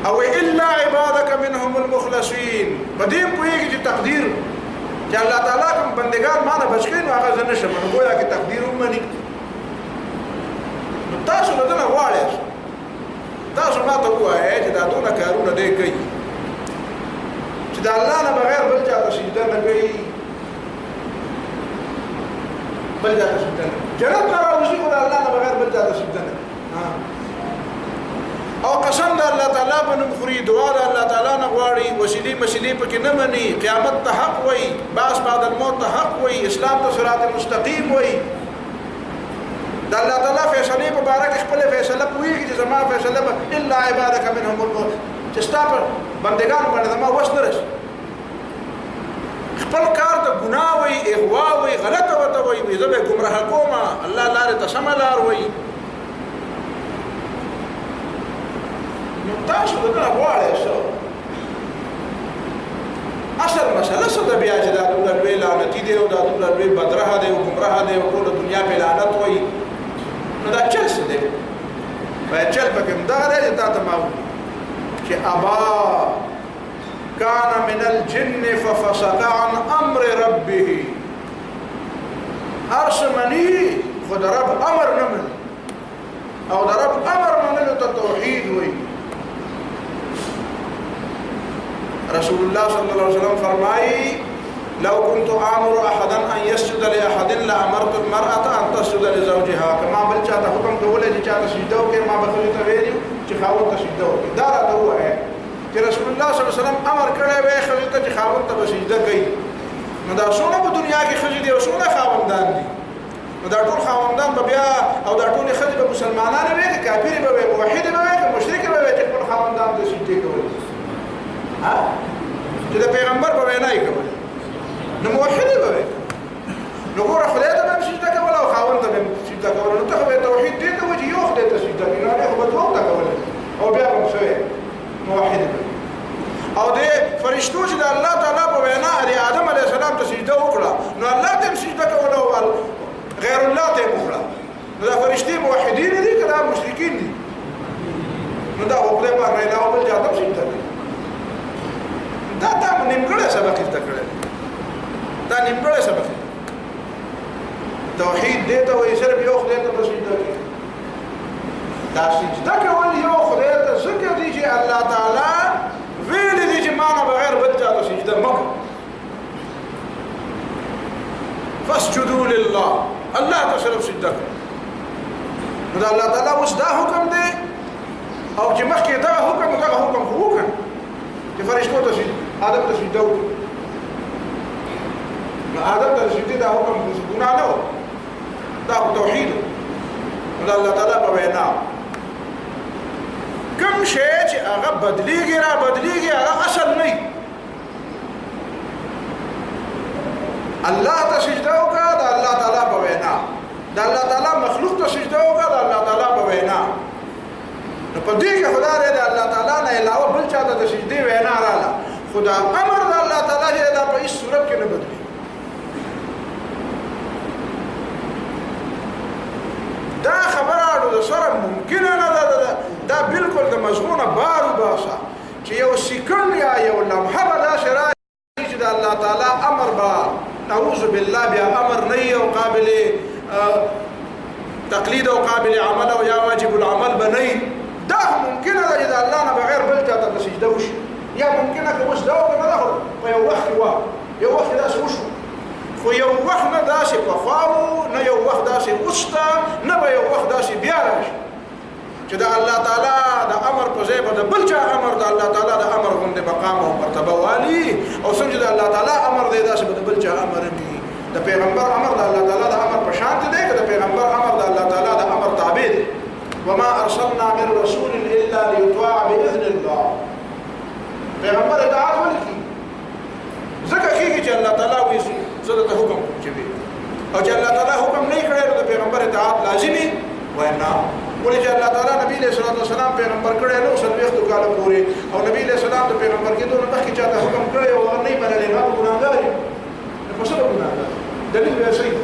او الا عبادك منهم المخلصين بدیم کویږي چې تقدیر چې الله تعالی کوم بندگان مانه بچکین هغه زنه شمن گویا کې تقدیر ومني تاسو له دغه غواړئ تاسو ما ته وایئ چې دا ټول کارونه دی کوي چې د الله نه بغیر بل چا ته سجده نه کوي بل چا ته سجده نه جنت نه راوځي خو د الله نه بغیر بل چا ته سجده نه او قسم د الله تعالی په نوم خوري دعا د الله تعالی نه غواړي وسیلې مسیلې پکې نه مني قیامت ته حق وای باس بعد الموت ته حق وای اسلام ته صراط مستقیم وای د الله تعالی فیصله په باره کې خپل فیصله کوي چې زما فیصله الا عبادك منهم چې ستاسو بندگان باندې زما وس نه راشي خپل کار ته ګناه وای اغوا وای غلطه وته وای زه به گمراه کوم الله لاره ته سم لار وای تاسو دغه غواړئ شو اصل مسله څه د بیا چې دا د لوی لعنتی دی او دا د لوی بدره دی او گمراه دی او ټول دنیا په لعنت وای نو دا چل څه دی په چل پکې دا دی دا ته ما چې ابا كان من الجن ففسق عن امر ربه ارسمني خد رب امر نمن او د رب امر منلو ته توحید وای رسول الله صلى الله عليه وسلم فرمائي لو كنت آمر أحدا أن يسجد لأحد لأمرت المرأة أن تسجد لزوجها كما بل چاہتا حکم دولے جی چاہتا سجدو کے ما بخلی تویری چی خاون تا سجدو کے دارا دو ہے کہ رسول اللہ صلی اللہ علیہ وسلم امر کرے وے خلیتا چی خاون تا بسجدہ گئی نو دا سونا با دنیا کی خجی دی و سونا خاوندان دی نو دا ټول خاوندان با بیا او دا ټول خجی با مسلمانان وے کہ کافری با وے موحید با وے کہ مشرک با وے چی خپل خاوندان تا سجدے کوئی چې د پیغمبر په وینا یې کوله نو موحد به وي نو ګوره خدای ته هم سجده کوله او خاوند ته هم سجده کوله نو ته به توحید دې ته وایي یو خدای ته سجده کوي نو هغه به دوه ته کوله او بیا هم شوی موحد به او دې فرشتو چې د الله تعالی په وینا د آدم علیه السلام ته سجده وکړه نو الله ته هم سجده کوله او غیر الله ته یې وکړه نو دا فرشتي موحدین دي که دا مشرکین دي نو دا خدای پاک نه علاوه بل چا ته سجده کوي دا نیمګړی سبق زده کړی دا نیمګړی سبق توحید دې ته وایي صرف یو خدای ته سجده کوي دا سجده کول یو خدای ته ځکه دی چې الله تعالی ویلي دي چې ما نه بغیر بل چا ته سجده مه کوه فاسجدوا لله الله ته صرف سجده کوي نو دا الله تعالی اوس دا حکم دی او چې مخکې دا حکم خو وکړ چې فرشتو ته آدم ته سجده وکړي نو آدم ته سجده دا حکم ګناه نه و دا توحید نو د الله تعالی په وینا کوم شی چې هغه بدلیږي هغه اصل نه الله ته سجده وکړه د الله تعالی په وینا د الله تعالی مخلوق ته سجده وکړه د الله تعالی په وینا نو په دې کې خدای دې الله تعالی نه علاوه بل چا ته سجدي وینا رااله خدا امر د الله تعالی دا په هیڅ صورت کې نه بدلی دا خبره د سره ممکن نه ده دا بالکل د مضمونه بارو باسا چې یو سکند یا یو لمحه به دا شرایط چې د الله تعالی امر با نعوذ بالله بیا امر نه او قابل تقلید او قابل عمل او یا واجب العمل بنئ دا ممکن ده چې الله نه بغیر بل چا ته سجده وشي یا ممکن ده اوس دا وکړه نه په یو وخت دا وشو خو یو وخت نه داسې پخواو نه یو وخت داسې وسته نه به یو وخت داسې بیا راشي چې د الله تعالی د امر په ځای به د بل چا امر د الله تعالی د امر غوندې مقام او مرتبه والي او څنګه د الله تعالی امر دی داسې به د بل چا امر وي د پیغمبر امر د الله تعالی د امر په شان دی که د پیغمبر امر د الله تعالی د امر تابع دی رسول الا ليطاع باذن الله پیغمبر اطاعت ولکي ځکه کېږي چې الله تعالی وایي زه د حکم کوم او چې الله تعالی حکم نه کړی نو د پیغمبر اطاعت لازمي وای نه ولې چې الله تعالی نبی له صلوات والسلام پیغمبر کړی نو سلويختو کال پورې او نبی له سلام د پیغمبر کېدو نه مخکې چاته حکم کړی او نه منلې نو ګناهګار په څه ګناهګار دلیل یې صحیح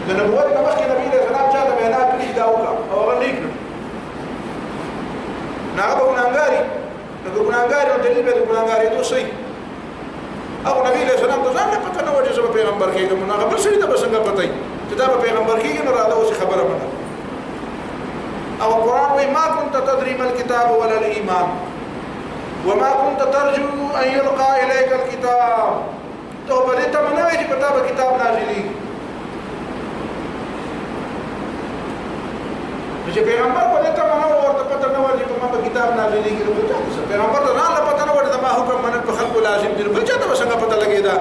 د نبوت نه مخکې نبی له سلام چاته بیان کړی دا وکړه او هغه نه کړ نه هغه ګناهګاری نو ګناهګاری او دلیل به ګناهګاری دوه صحیح او نبی له سلام ته ځان پته نه وځي چې پیغمبر کېږي نو هغه بل څه ته څنګه پته چې دا پیغمبر کېږي نو راځه اوس خبره منه او قرآن وی ما كنت تدري ما الكتاب ولا الإيمان وما كنت ترجو أن يلقى إليك الكتاب تو بلې ته منوي چې پتا به کتاب نازلي چې پیغمبر بلې ته منو ورته پته نه ورته په ما به کتاب نازلي کې پیغمبر ته نه پته نه ورته ما حکم منل په خلکو لازم دي بل چاته څنګه پته لګیدا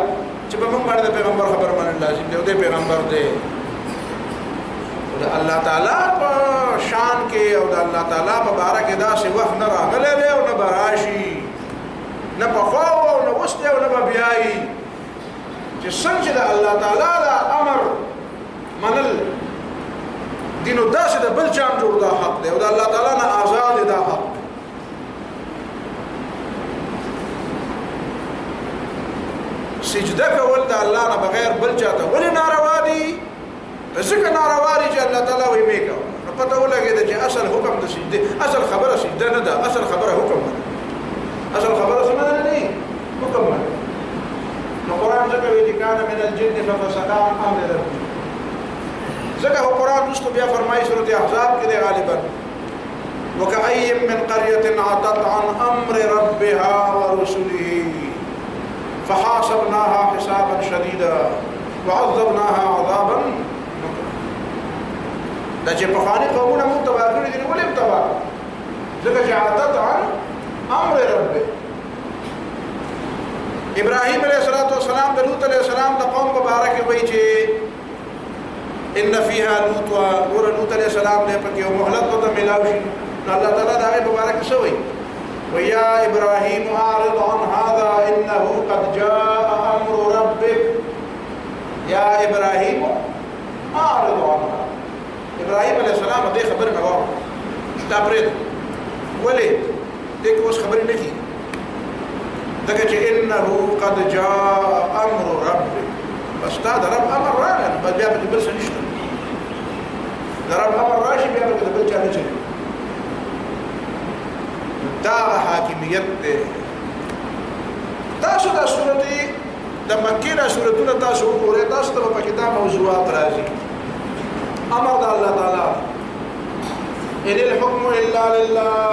چې په موږ باندې پیغمبر خبر منل لازم دی او د پیغمبر دی الله تعالی په شان کې او د الله تعالی په باره کې داسې وخت نه راغلی دی او نه به راشي نه پخوا او نه اوس دی او نه به بیایي چې څنګه د الله تعالی د امر منل دي نو داسې د بل چا جوړ دا حق دی او د الله تعالی نه آزاد دا حق سجده کول د الله نه بغیر بل چاته ولې ناروا دي ځکه ناروا دي چې الله تعالی وایي مې کوه نو پته ولګېده چې اصل حکم د سجده اصل خبره سجده نه ده اصل خبره حکم ده اصل خبره څه نه ده حکم ده نو قرآن ځکه وایي کان من الجن ففسق عن امر ربه ځکه قرآن رسول بیا فرمایي سورۃ احزاب کې دی غالبا وكأي من قرية عتت عن امر ربها ورسله فحاسبناها حسابا شديدا وعذبناها عذابا دا چې په خاني قومونه مو تبا کړی دي ولې تبا ځکه چې عادت عن امر رب ابراهيم عليه السلام د لوط عليه السلام د قوم مبارک وایي چې ان فيها لوط ولوط عليه السلام له پکې یو مهلت ته ملاوي شي الله تعالی دا مبارک شوی ويا ابراهيم اعرض عن هذا انه قد جاء امر ربك يا ابراهيم اعرض عن هذا ابراهيم عليه السلام دې خبر نه وره دا پرې ولې دې کوم خبر نه کی دغه چې انه قد جاء امر ربك بس دا رب امر راغی بیا به بل څه نشته دا رب امر راشي بیا به بل څه نه چي دا حاکمیت ده تاسو د سورتي د مکه د سورتونو تاسو وګورئ تاسو ته په کې دا موضوعات راځي امر د الله تعالی ان الحكم الا لله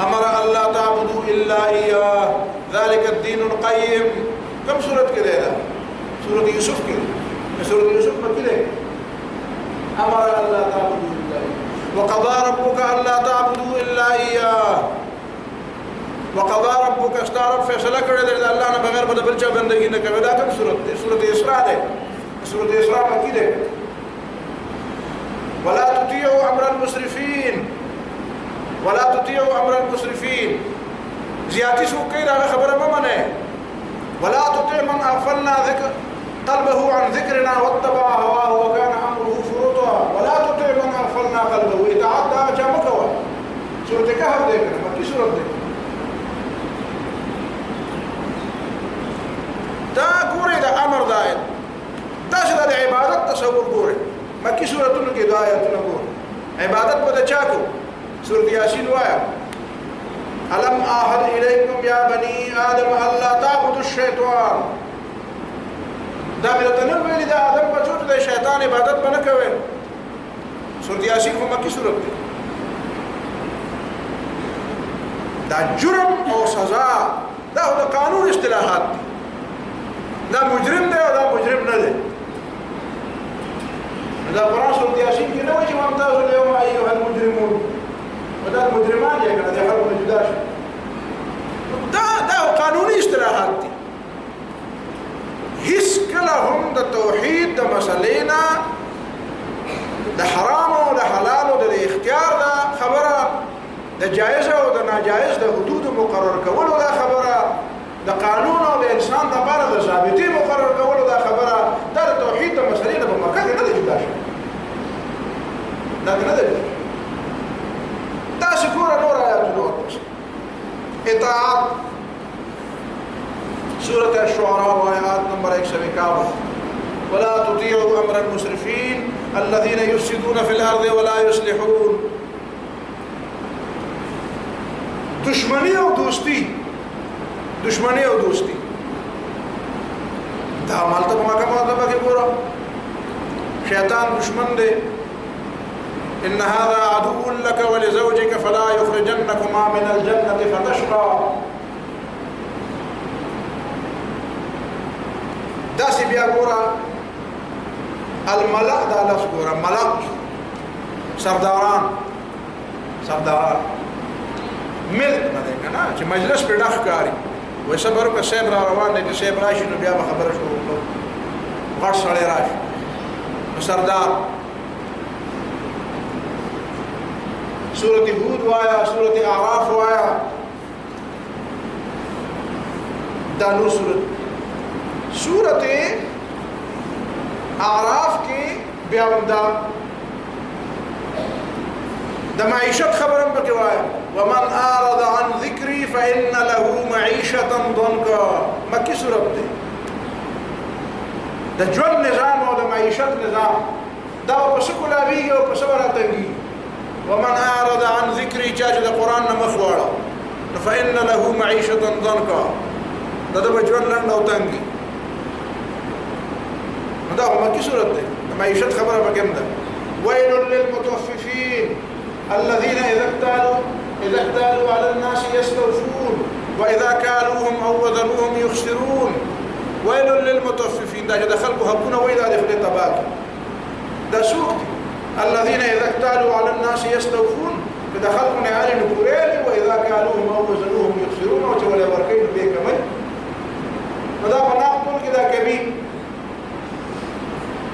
امر الله تعبدوا الا اياه ذلك الدين القيم كم سورت کې ده سورت یوسف کې سورت یوسف په کې ده امر الله تعبدوا الا اياه وقضى ربك الا تعبدوا الا اياه وقضى ربك استعرب فیصله کړی دی الله نه بغیر بل چا بندگی نه کوي دا کوم سورت دی سورت اسراء ده سورت اسراء مکی ده ولا تطيعوا امر المسرفين ولا تطيعوا امر المسرفين زیاتی شو کوي دا خبره ما منه ولا تطيع من اغفلنا ذكر قلبه عن ذكرنا واتبع هواه وكان امره فرطا ولا تطيع من اغفلنا قلبه اطاعت دا چا مکو سورت کهف ده مکی سورت ده دا ګوري دا امر دایت دا چې د عبادت تصور ګوري مکی سورتونو کې دا آیاتونه ګوري عبادت په چا کو سورۃ یاسین وایا الم احد الیکم یا بنی آدم الا تعبدوا الشیطان دا ملته نو ویل دا آدم په چوت د شیطان عبادت باندې کوي سورۃ یاسین په مکی سورۃ دا جرم او سزا دا د قانون اصطلاحات دا مجرم دی او دا مجرم نه دی دا قرآن سورۃ یاسین کې نه وایي چې وامتاز اليوم ایها المجرمون دا مجرمان یې کنه د خلکو نه جدا شي دا قانوني اصطلاحات دي هیڅ کله هم د توحید د مسلې نه د حرام او د حلال او د اختیار دا خبره د جایز او د ناجایز د حدود مقرر کول دا خبره د قانون او د انسان لپاره د ضابطې مقرر کول دا خبره د توحید د مسلې نه په مکه کې نه دی جدا شي دا نه دی دا شکر نور آیاتونه ورپسې اطاعت سورة الشعراء آيات نمبر 151 ولا تطيعوا أمر المسرفين الذين يفسدون في الأرض ولا يصلحون دشمنی او دوستی دا مالته ما کومه ده کې ګوره شیطان دشمن دی ان هذا عدو لك ولزوجك فلا يخرجنكما من الجنة فتشقى دا سی بیا ګوره الملأ دا لفظ ګوره ملأ سرداران ملک نه دی کنه چې مجلس په ډخ کاری وای صبر وکړه صاحب را روان دی چې صاحب راشي نو بیا به خبره شروع کړو غټ سړی راشي نو سردار سورة هود وایا سورة اعراف وایا دا نور سورة اعراف کی بیا دا معیشت خبرم پکې وایا ومن اعرض عن ذکری فإن له معیشة ضنکا مکی سورت دی دا ژوند نظام او دا معیشت نظام دا په سکو لاویږي او په سبا راتنګي ومن اعرض عن ذکری چاچ دا قرآن نمخ واړه فإن له معیشة ضنکا دا د ژوند لنډ او تنګي دا مکی سورت دی دا معیشت خبره پکې ده ويل للمطففين الذين إذا اكتالوا على الناس يستوفون وإذا كالوهم أو وزنوهم يخسرون ويل للمطففين دا جدا خلقوا هبونا وإذا دخل تباك دا سوق الذين إذا اكتالوا على الناس يستوفون دا خلقوا نعالي نكوريل وإذا كالوهم أو وزنوهم يخسرون وتولي وركين بيك من ودا بناقضون كده كبير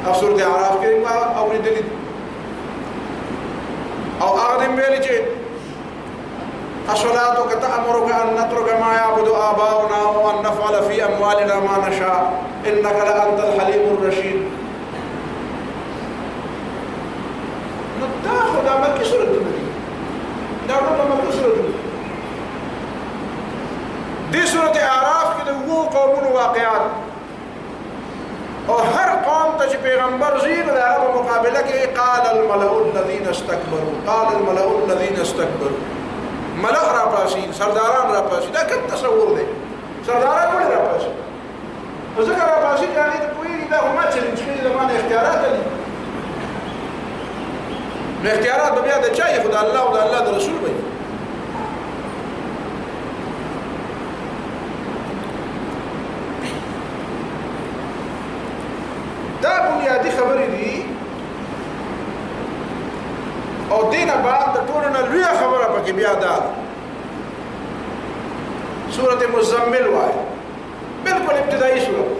أو سورة عراف كريمة أو ندلد او اغدم بيلي الصلاة تأمرك أن نترك ما يعبد آباؤنا وأن نفعل في أموالنا ما نشاء إنك لأنت الحليم الرشيد نتاخد مكي سورة النبي نعرض مكي سورة النبي دي سورة أعراف كده هو قومون واقعات اور ہر قوم تج پیغمبر زین عرب مقابلہ کے قال الملأ الذين استكبروا ملأ را پاسین سرداران را پاسین دا کم تصور دے سرداران کوئی را پاسین اور ذکر را پاسین یعنی تو کوئی دا ہما چلیں چکے زمان اختیارات علی اختیارات بیا دا چاہیے خدا اللہ و دا اللہ دا رسول بھئی دا بنیادی خبری دی او دینا بعد دا ټولنا لوی خبره پکې بیا دا سورۃ مزمل وای بالکل ابتدائی سورۃ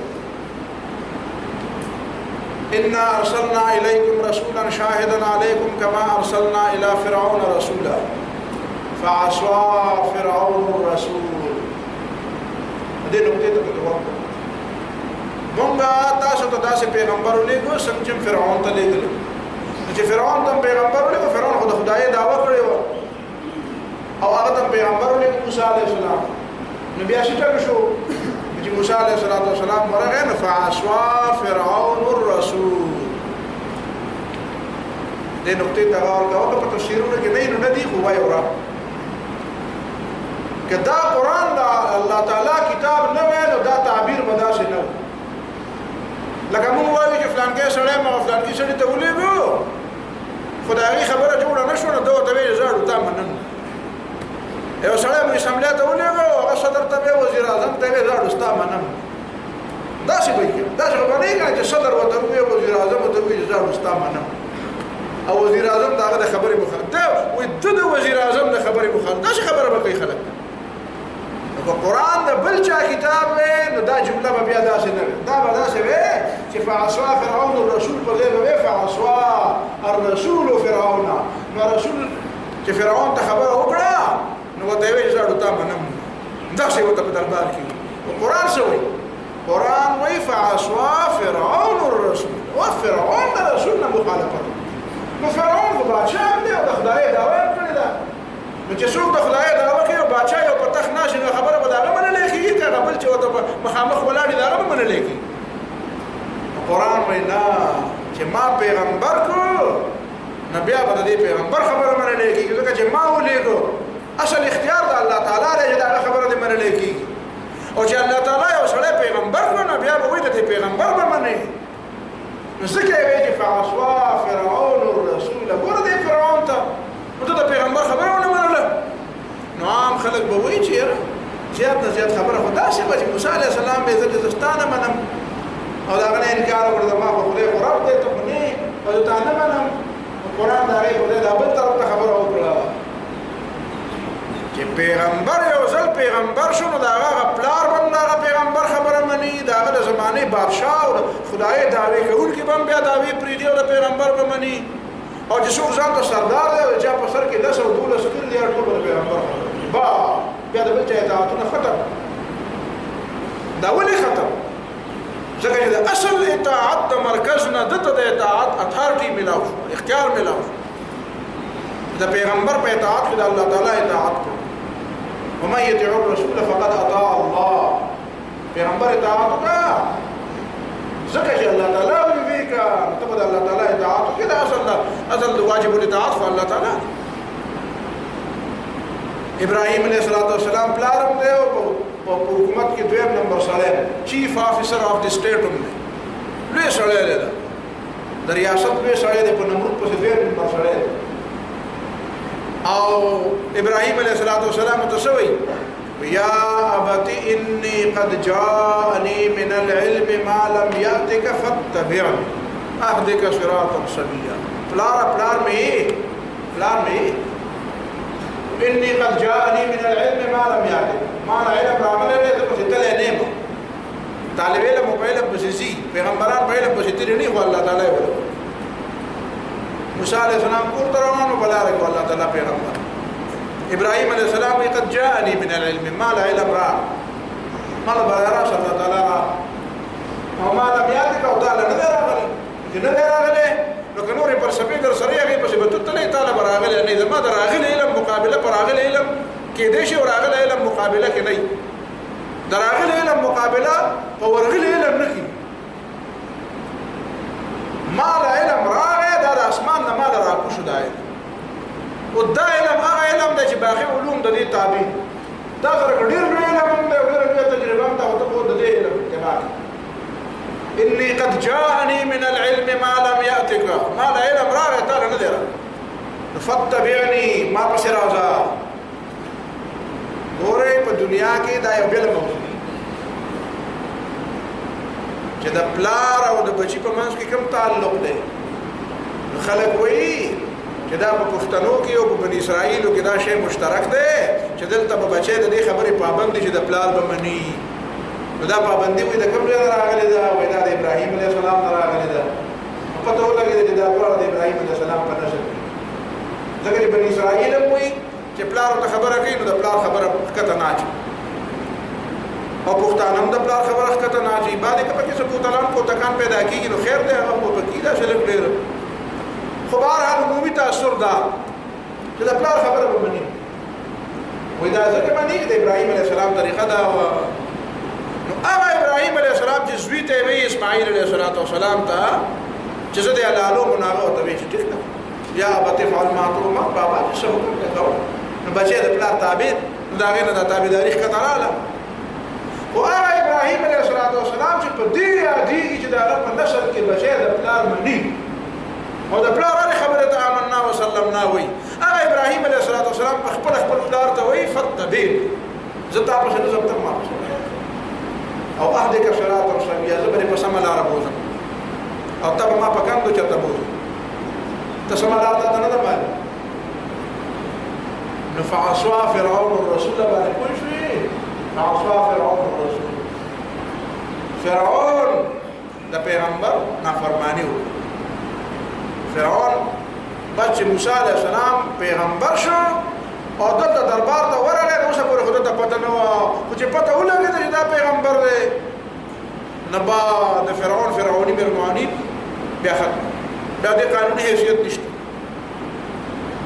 انا ارسلنا الیکم رسولا شاهدا علیکم كما ارسلنا الى فرعون رسولا فعصى فرعون الرسول دې نقطې ته وګورئ مونږه تاسو ته داسې پیغمبر ولېږو څنګه چې فرعون ته لېږل چې فرعون ته پیغمبر ولېږو فرعون خو د خدای دعوه کړې وه او هغه ته پیغمبر ولېږو موسی علیه السلام نو بیا چې څنګه شو چې موسی علیه السلام ورغی نو فعصى فرعون الرسول دې نقطې ته غور کوو په تفسیرونو کې نه دی خو وایي ورا که دا قرآن دا الله تعالی کتاب نه وای نو دا تعبیر به داسې نه لکه مونږ وایو چې فلان کې سړی ما فلان کې سړی ته ولېږو خدایي خبره جوړه نه شوه نو ده ورته ویل زاړو تا منم یو سړی مو اسمبلۍ ته ولېږو هغه صدر ته ویل وزیر اعظم ته ویل زاړو ستا منم داسې به یې داسې خو به نه یې چې صدر ورته وویل وزیر اعظم ورته وویل زاړو ستا منم او وزیر اعظم د هغه د خبرې مخالف ده وایي ده د وزیر اعظم د خبرې مخالف داسې خبره به کوي خلک نو قرآن د بل چا کتاب وی نو دا جمله به بیا داسې نه وي دا به داسې وي چې فعصى فرعون الرسول په ځای به وي فعصى الرسول فرعون نو رسول چې فرعون ته خبره وکړه ورته وی زړه تا منم دا څه وته په دربار کې قرآن سوی قرآن وی فعصوا فرعون الرسول وفرعون د رسول نه مخالفت نو فرعون خو بادشاہ دی او د خدای دعوه کړې ده نو چې څوک د خدای دعوه کوي او بادشاہ یو په تخت ناشي نو خبره به دغه منلې کېږي که بل چې ورته مخامخ ولاړ دي دغه به منلې کېږي قرآن وی نه چې ما پیغمبر کړو نو بیا به د دې پیغمبر خبره منلې کېږي ځکه چې ما ولېږو اصل اختیار د الله تعالی دی چې دغه خبره دې منلې کېږي او چې الله تعالی یو سړی پیغمبر کړو نو بیا به وایي د دې پیغمبر به منې نو ځکه یې وایي چې فعصوا فرعون الرسول ګوره دې فرعون ته نو ته د پیغمبر خبره ونه منله نو عام خلک به وایي چې یاره زیات نه زیات خبره خو داسې به چې موسی علیه السلام به زه ستا نه منم او د هغه نه انکار وکړه زما خو خدای خو رب دی ته خو نه او زه تا نه منم قرآن د هغې خدای دا بل طرف ته خبره وکړه چې پیغمبر یو ځل پیغمبر شو نو د هغه پلار به هم د هغه پیغمبر خبره مني د هغه د زمانې بادشاه او خدای دعوې کوونکي به هم بیا دعوې پرېږدي او د پیغمبر به مني او چې څوک ځان ته سردار دی او چا په سر کې 10 او 12 کړي دي ټول به د پیغمبر خبره با بیا د بل چا اطاعتونه ختم دا ولې ختم ځکه چې د اصل اطاعت د مرکز نه دته د اطاعت اتھارټي ملاو شو اختیار ملاو شو د پیغمبر په اطاعت کې د الله تعالی اطاعت کو ومن يطع الرسول فقد اطاع الله پیغمبر اطاعت وکړه ځکه چې الله تعالی وی کا ته د الله تعالی اطاعت کې دا اصل د واجب الاطاعت خو الله تعالی ابراهيم عليه السلام پلارم دی او په حکومت کې دویم نمبر سره chief officer if the state هم دی لوی سړی دی د ریاست لوی سړی دی په نمرود په دویم نمبر سره او ابراهيم عليه السلام تسوي يا ابت اني قد جاءني من العلم ما لم ياتك فاتبعني اهدك صراطا سويا پلار میں اني قد جاءني من العلم ما لم ياتك ما علم راغله له ته تل نه مو طالب علم په علم بسيزي پیغمبران په علم بسيتي نه هو الله تعالی وله موسی علیہ السلام کور تروانو بلاره کو الله تعالی پیغمبر ابراهيم عليه السلام قد جاءني من العلم ما لا علم را ما لا بلاره الله تعالی او ما لم ياتك او تعالی نه راغله نو کنور پر سپیکر سره هغه په سبت تلې تعالی براغله نه زما دراغله علم مقابله براغله علم کې دې شی راغله علم مقابله کې نه دراغله علم مقابله او ورغله علم نه کی مال علم راغه د اسمان نه مال را کو شو دای او دا علم هغه علم د چې باقي علوم د دې تابع دا سره ډیر علم د ډیر تجربه ته او ته د دې علم اتباع اني قد جاءني من العلم ما لم ياتك ما لا علم راغه تعالی نه درا فتبعني ما پس راځه ګوره په دنیا کې دا یو بل موضوع چې د پلار او د بچی په منځ کې کوم تعلق دی خلک وایي چې دا په پښتنو کې او په بنی اسرائیل کې دا شی مشترک دی چې دلته په بچی د دې خبرې پابند دي چې د پلار به مني نو دا پابندي وي د کوم ځای راغلي ده وای دا د ابراهیم علیه السلام نه راغلي ده پته ولګېده چې دا ټول د ابراهیم علیه السلام په نسل ځکه چې بنی اسرائیل هم وایي چې پلار ته خبره کوي نو د پلار خبره ښکته نه اچي او پښتانه هم د پلار خبره ښکته نه اچي بعدې که پکې څه پوتلان پوتکان پیدا کېږي نو خیر دی هغه به پکې داسې لږ ډېر خو بهرحال عمومي تاثر دا چې د پلار خبره به مني وایي دا ځکه مني د ابراهیم علیه السلام طریقه ده نو هغه ابراهیم علیه السلام چې زوی ته وایي اسماعیل علیه السلام ته چې زه د حلالو مو ناغه ورته وایي چې ټیک ده یا ابت افعل ما تؤمر بابا چې څه حکم دی کوه نو بچی د پلار تابع نو د هغې نه دا تابعداري ښکته راغله خو هغه ابراهیم علیه السلام چې په دې یادېږي چې د هغه په نسل کې بچی د پلار مني او د پلار هرې خبرې ته آمنا وسلمنا وایي هغه ابراهیم علیه السلام په خپل پلار ته وایي فتبعني زه تا پسې نه ځم ته ما پسې او اهدک صراطا سویا زه به دې په سمه لاره بوځم او ته به ما په کندو چېرته بوځم ته سمه لاره ته نه ده باندې نو فعصوا فرعون الرسول باندې پوه شوې فعصوا فرعون الرسول فرعون د پیغمبر نافرماني وکړه فرعون بچ موسی علیه السلام پیغمبر شو او دلته دربار ته ورغی نو څه پورې خو ته پته نه وه خو چې پته ولګېده چې دا پیغمبر دی نه با د فرعوني میرماني بیا ختم بیا د قانوني حیثیت نشته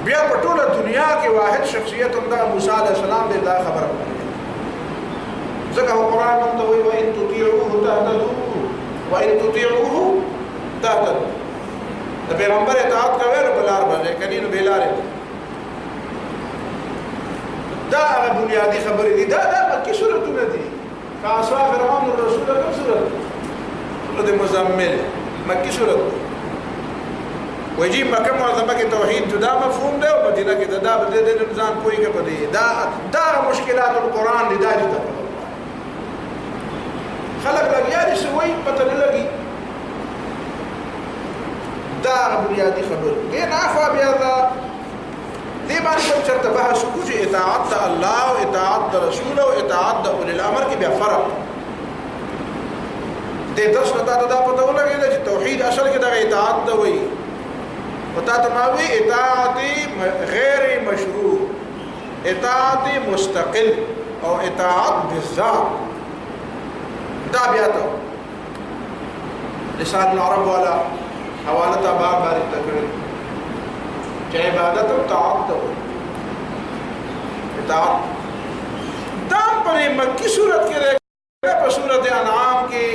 بیا په ټوله دنیا کې واحد شخصیت هم دا موسی علیه السلام دی دا خبره کوي ځکه قرآن هم ته وایي وإن تطیعوه تهتدوا وإن تطیعوه تهتدوا د پیغمبر اطاعت کوئ نو په لار باندې کني نو بې لارې دا هغه بنیادي خبرې دي دا مکي سورتونه دي فعصا فرعون الرسول کوم سورت سورت مزمل مکي سورت ويجي مکه معظمه کې توحید جدا مفهوم دی او مدینه کې دا د نظام کوئی کې پدې دا مشکلات القرآن دي دا جدا خلق لګیا دي سوي پته نه لګي دا بنیادی خبر کې نه خو بیا دا دې باندې کوم چرته بحث کوجه اطاعت الله او اطاعت رسول او اطاعت اولي الامر کې بیا فرق دې درس نه دا پته ولګي چې توحید اصل کې دا اطاعت دی وي او تا ته ما وی اطاعت غیر مشروع اطاعت مستقل او اطاعت بالذات دا بیا ته لسان العرب والا حوالة بار بار تکړه چې عبادت او طاعت اطاعت دا په مکی صورت کې راځي په صورت انعام کې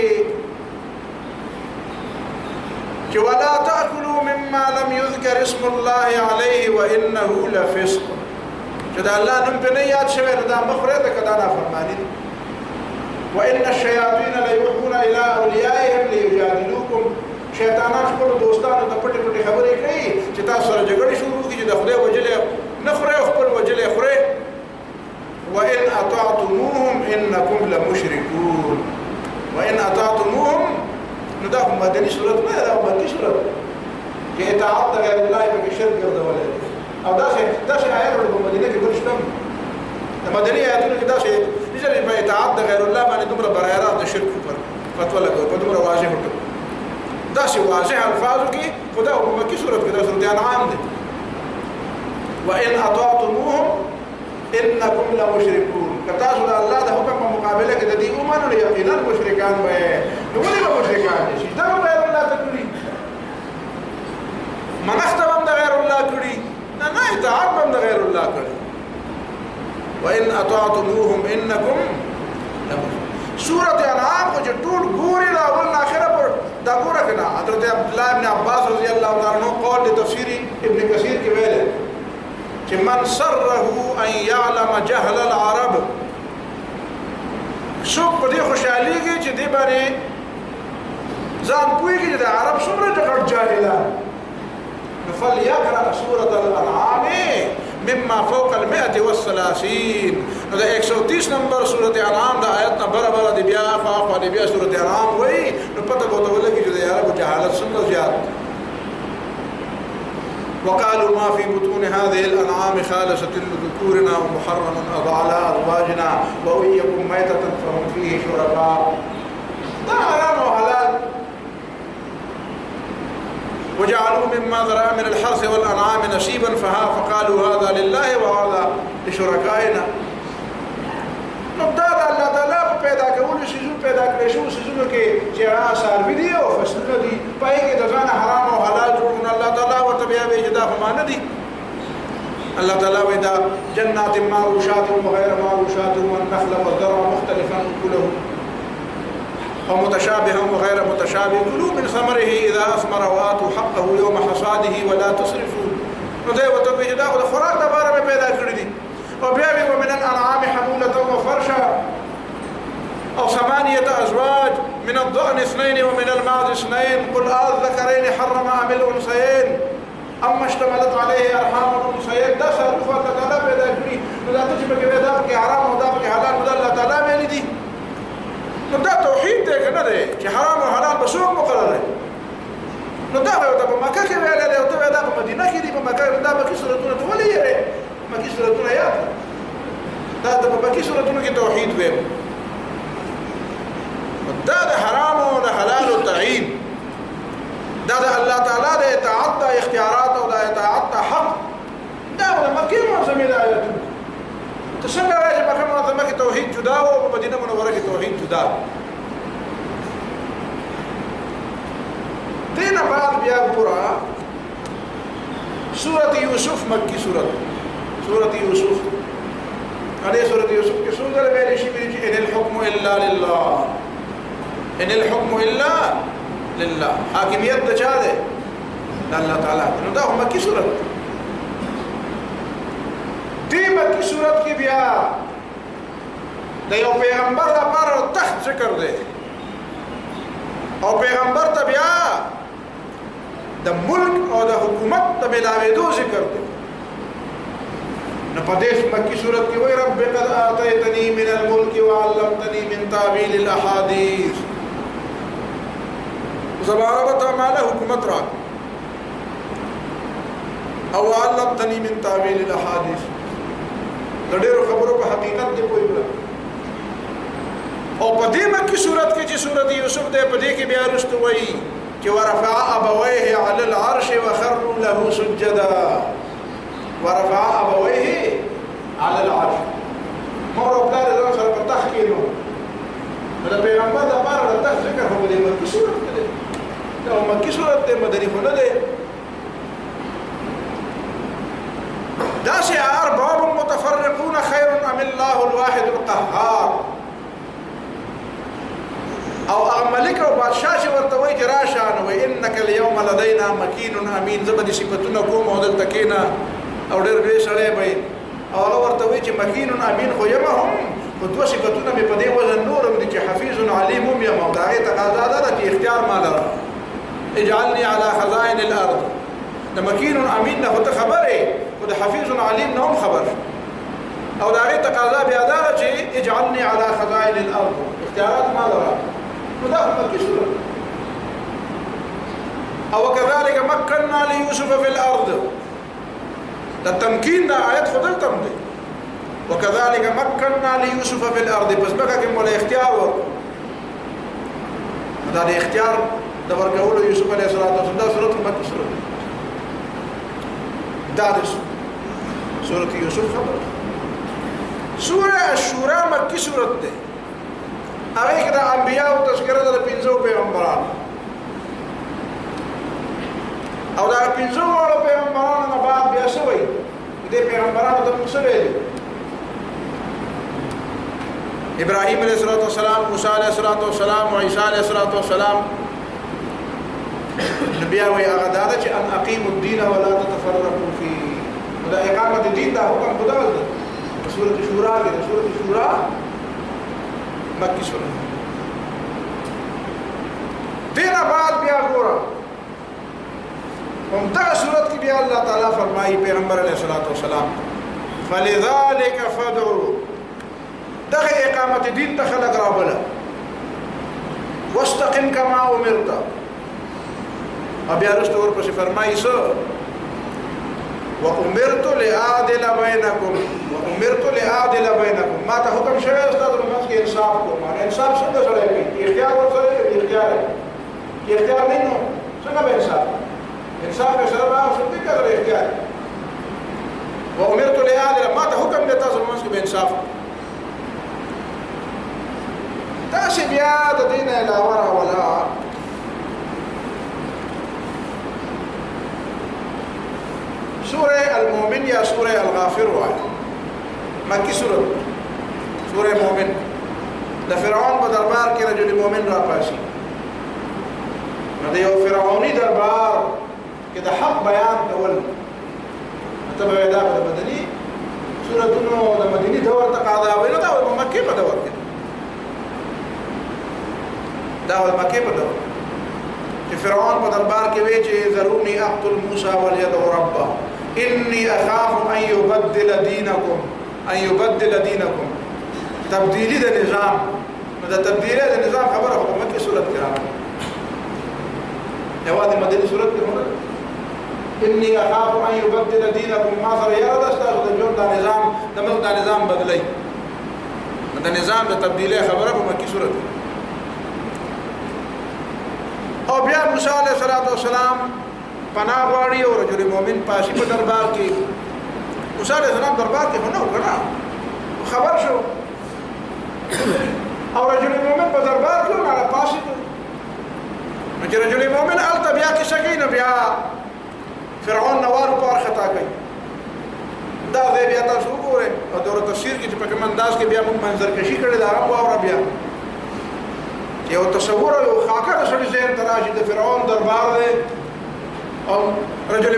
چې ولا تاكلوا مما لم يذكر اسم الله عليه وانه لفسق چې دا الله نوم په نه یاد شوی دا مخره ده کدا نه فرمانی وان الشياطين ليوحون الى اوليائهم ليجادلوكم شیطانان خپل دوستانو ته پټې پټې خبرې کوي چې تاسو سره جګړې شروع کړي چې د خدای وجلې نه خوري خپل وجلې خوري وان اطعتموهم انکم لمشركون وان اطعتموهم نو دا مدني صورت نه دا مکی صورت کې اطاعت غیر الله په شرک ګرځولې او دا شی آیات په مدینه کې بل شته د مدني آیاتونو کې دا شی چې په اطاعت غیر الله باندې دومره برایرات د شرک پر فتوا لګو په دومره واضح وکړه دا شی واضح الفاظو کې خدا په مکی صورت کې دا صورت انعام دي وان اطعتموهم انکم لمشركون کتا سره الله د حکم په مقابله کې د دې اومنو یقینا مشرکان وي نو ولې مشرکان دي چې دا غیر الله تکړي منښت هم د غیر الله کړي نه اطاعت هم د غیر الله کړي وان اطعتموهم انکم سورة انعام کو جو ټول ګوري لا اول اخره پر دا ګوره کنا حضرت عبد الله ابن عباس رضی الله تعالی عنہ قول د تفسیر ابن کثیر کې ویل چې من سره ان يعلم جهل العرب شو په دې خوشاليږي چې دې باندې ځان پوهیږي چې د عرب څومره ډېر جاهلان فليقرأ سورة الانعام مما فوق 130 دا 130 نمبر سورة انعام دا آیت نه برابر دی بیا خوا دی بیا سورة انعام وای نو پته کوته ولګي چې د عربو جهالت څومره زیات وقالوا ما في بطون هذه الانعام خالصة لذكورنا ومحرم على ازواجنا وان يكن ميتة فهم فيه شركاء دا حرام وحلال وجعلوا مما ذرأ من الحرث والأنعام نصيبا فقالوا هذا لله وهذا لشركائنا نبدأ الله تعالى پیدا کول شي پیدا کړی شو سيزونو کې چې آثار ویډیو فصلونه دي پای کې د ځان حرام او حلال جوړونه الله تعالی ورته بیا وی جدا فمانه دي الله تعالی ودا جنات معروشات وغير معروشات والنخل والزرع مختلفا كله ومتشابها وغير متشابه كلوا من ثمره اذا اثمر واتوا حقه يوم حصاده ولا تسرفوا نو دوی وته به دا د خوراک د باره پیدا کړی دي او بیا ومن الانعام حمولة وفرشا او 8 ازواج من الضأن 2 ومن المعز 2 قل الذكرين حرم ام الانثيين اما اشتملت عليه ارحام الانثيين دا صرف الله تعالی پیدا کړی نو دا چې په پیدا کې حرام او دا کې حلال الله تعالی ویل دي نو دا توحید دی کنه دی چې حرام او حلال به څوک مقرر دی نو دا به په مکه کې ویل دی او ته دا په مدینه کې دی په مکه دا به کې صورتونه ته ولې یې مکه صورتونه یاد دا په مکه صورتونه کې توحید ویل دا د حرام او د حلال او تعین دا د الله تعالی د اطاعت د اختیارات او د اطاعت حق دا د مکه معظمه د آیتونه جدا او مدینه منوره کې توحید جدا. دینه بعد بیا پورا سورۃ یوسف مکی سورۃ یوسف هذه سورۃ یوسف کې څنګه ویل شي چې ان الحكم الا لله، ان الحكم الا لله، حاکمیت د چا ده؟ الله تعالی. نو دا مکی سورۃ دی مکی سورۃ کې بیا د یو پیغمبر لپاره تخت ذکر دی او پیغمبر ته بیا د ملک او د حکومت د ملاوېدو ذکر دی. نو په دې مکی سورۃ کې وایي رب قد آتیتنی من الملک وعلمتنی من تعبیل الاحادیث، زباره بتا ماله حکومت را او علمتنی من تعبیل الاحادیث، د ډېرو خبرو په حقیقت دی پوي کړ. او په دې مکی سورۃ کې چې سورۃ یوسف ده په دې کې بیا رښتو وایي چې ورفع ابويه على العرش وخروا له سجدا، ورفع ابويه على العرش، مور او پلار له سره په تخت کې نو د پیغمبر د پاره د تخت ذکر هم دې مکی سورۃ کې ده. دا مکی سورۃ ته مدني خونه ده. دا سي ارباب متفرقون خير ام الله الواحد القهار، او ملک او بادشاہ چې ورته وایي چې راشه نو وایي انک اليوم لدينا مکین امین، زبدي صفاتونه کوم او دلته کېنه او ډېر ډېر سړی وي او هغه ورته وایي چې مکین امین خو یم هم خو دوه صفاتونه مې په دې وزن نورم دي چې حفیظ علیم هم یم، او د هغې تقاضا دا ده چې اختیار ما لره اجعلني على خزائن الارض. د مکین امین نه خو ته خبر یې خو د حفیظ علیم نه هم خبر، او د هغې تقاضا بیا دا ده چې اجعلني على خزائن الارض، اختیارات ما لره. مداخل مكي سورة. او كذلك مكنا ليوسف في الارض، ده التمكين ده آيات خدل تمدي. وكذلك مكنا ليوسف في الارض، بس بقى كم ولا اختيار ورق ده الاختيار ده ورقه يوسف عليه الصلاه والسلام. ده سوره مكي سوره دارس سوره يوسف خبر. سوره الشورى مكي سوره ده هغه کې د انبیاء او تذکرہ د 15 پیغمبرانو او دا 15 پیغمبرانو نه بعد بیا شوی د پیغمبرانو ته څه ویل؟ ابراهیم علیه السلام، موسی علیه السلام او عیسی علیه السلام. نبی او هغه دا چې ان اقیموا الدین ولا تتفرقوا فيه، دا اقامت الدین دا حکم خدا ده. سورۃ شورى کې سورۃ شورى مکی سورۃ. دینا بعد بیا ګورا هم دا سورۃ کې بیا الله تعالی فرمایي پیغمبر علیه السلام فلذلك فدعوا، دغه اقامت دین ته خلق راوبله واستقم كما امرت. بیا رسول ورپسې فرمایي څه وامرت لأعدل بينكم، وامرت لأعدل بينكم، ما ته حکم شوی استاد رمضان کې انصاف کوم. انصاف څنګه سره کوي؟ اختیار ورسره اختیار کې اختیار نه نو څنګه به انصاف سره راو څنګه کوي اختیار. وامرت لأعدل، ما ته حکم دی تاسو رمضان کې به انصاف. تاسو بیا د دین علاوه ولا سورة المؤمن یا سورة الغافر واحد مکی سورة مؤمن. د فرعون په دربار کې رجل مؤمن را پاشي، نو د یو فرعوني دربار کې د حق بیان کول تبع دا د مدني سورتونو د مدني دور تقاضا ویني دا په مکه په دور کې دا په مکه په دور چې فرعون په دربار کې وی چې ضروري اقتل موسی وليدعو ربه إني أخاف أن يبدل دينكم، تبديلي ده نظام. ده تبديلي ده نظام خبره هو مكي سورة كرام يا وادي مدني سورة كرام. إني أخاف أن يبدل دينكم، ما صار يرد أستاذ الجون ده نظام، ده ملك ده نظام بدلي، ده نظام ده تبديلي خبره هو مكي سورة. او بیا موسی علیہ السلام پناه غواړي او رجل مؤمن پاشي په دربار کې. موسی علیہ السلام دربار کې هنو کړه خبر شو او رجل مؤمن په دربار کې نه پاسې نو چې رجل مؤمن الته بیا کې شکینه بیا فرعون نوار پر خطا کوي دا دې بیا تاسو وګورئ او د تفسیر کې چې په کوم انداز کې بیا موږ منظر کشي کړی دا هغه واور بیا یو تصور او خاکه سړي ذهن تراشي د فرعون دربار دی او رجل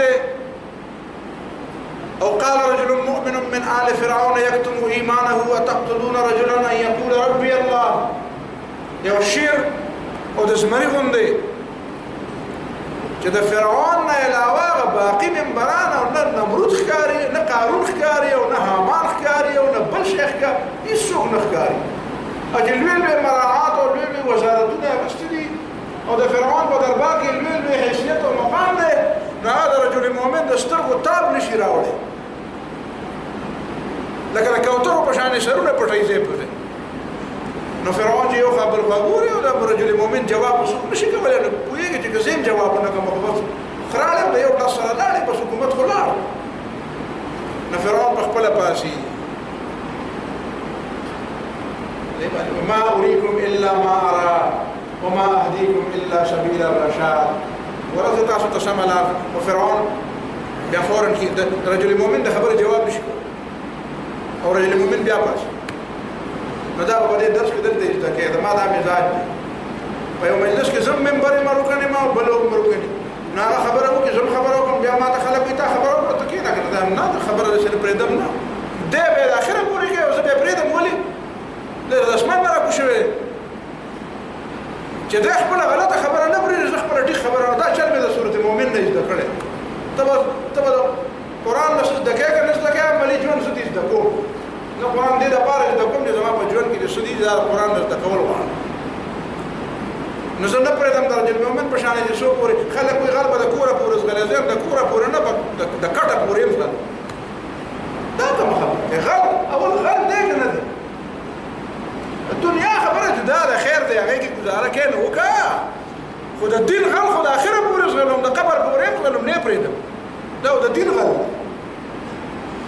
دی او قال رجل مؤمن من آل فرعون يكتم ايمانه وتقتلون رجلا ان يقول ربي الله یو شیر او د زمري غوندي چې د فرعون نه علاوه باقي منبران او نه نمرود ښکاري نه قارون ښکاري او نه هامان ښکاري او نه بل شیخ ښکاري هیڅوک نه ښکاري اجل لوی مراعات او لوی وزارتونه واستدي او د فرعون په دربار کې لوی حیثیت او مقام دی نو هغه رجل مؤمن د سترګو تاب نشي راوړي لکه د کوترو په شان سرونه پټای ځای پته نو فرعون چې یو خبر وګوري او د رجل مؤمن جواب وسوک نشي کولای نو پوهیږي چې زم جواب نه کوم خبر خراله د یو تاسو لاړې په حکومت خلاړ نو فرعون په خپل پاسي ما أريكم إلا ما أرى وما أهديكم إلا سبيل الرشاد ورث تاسو تسمع وفرعون بیا فورن کې رجل مؤمن د خبره جواب نشي او رجل مؤمن بیا پاس نو دا په دې درس کې دلته چې دا ما دا مزاج په یو مجلس کې زم منبر مروکنه ما بلو مروکنه نه خبره وکي زم خبره وکم بیا ما ته خلک ته خبره ورته کې نه کړه نه خبره سره پرېدم نه دې به اخره پورې کې او زه به پرېدم ولي د اسمان را کوشوي چې دا خپل غلطه خبره نه پرې زه خپل ټیک خبره دا چې مې د سورته مؤمن نه زده کړې تبا قرآن نشد دکې نه زده کې عملي ژوند ستې زده کوم نو قرآن دې د پاره زده کوم چې زما په ژوند کې د سدي دا قرآن زده کول غواړم نو زه نه پرېدم درجه مؤمن په شان دي سو پورې خلک وي غرب د کوره پورې زغلې زم د کوره پورې نه د کټه پورې مثلا دا کوم خبره غل اول غل دې نه دي الدنيا خبره جدا ده خیر دی هغه کې گزاره کین وکا خود الدین غل خود اخره پورې زغلم د قبر پورې زغلم نه پرېدم دا د دین غل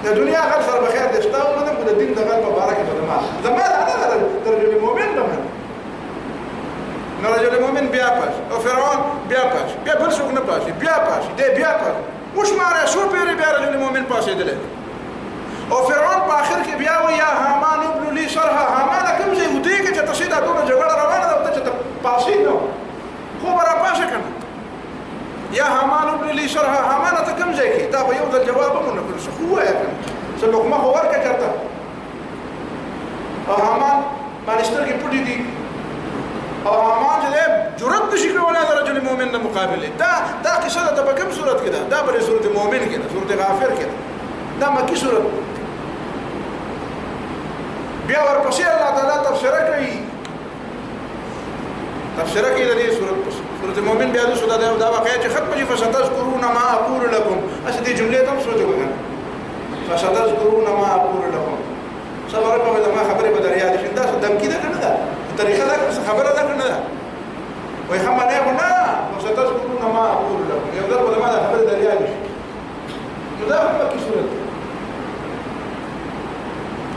د دنیا غل سره بخیر دي شتاو نه د دین د غل مبارک ده زما دا رجل مؤمن ده نو رجل مؤمن بیا پاس او فرعون بیا پاس بیا بل څوک نه پاس بیا پاس دی بیا پاس وش ماره شو پیری بیا رجل مؤمن پاسې دله او فرعون په اخر کې بیا و یا حامان ابن لي شرها حامان کوم ځای ودی کې چې تاسو دا ټول جګړه روانه ده چې پاسې نو خو برا پاسه کنه یا حامان ابن لي شرها حامان ته کوم ځای کې دا به یو د جواب مونږ نه کړو خو وایي کنه څه لوکمه خو ورکه چرته او حامان باندې سترګې پټې دي او حامان چې جرأت نشي کولای د رجل مؤمن نه مقابله دا قصه ده په کوم صورت کې ده دا په صورت مؤمن کې ده صورت غافر کې ده دا مکی صورت بیا ورپسې الله تعالی تفسیر کوي د دې صورت مؤمن بیا د سودا دا واقعي چې ختم شي فستذكرون ما اقول لكم اسی دې جملې تم سوچو وګورئ فستذكرون ما اقول لكم صبر کوم دا ما خبره بدر یاد شي دا دمکی ده کنه دا طریقه دا خبره ده کنه دا وای هم نه ونه فستذكرون ما اقول لكم یو دا ما خبره در یاد شي دا مکی صورت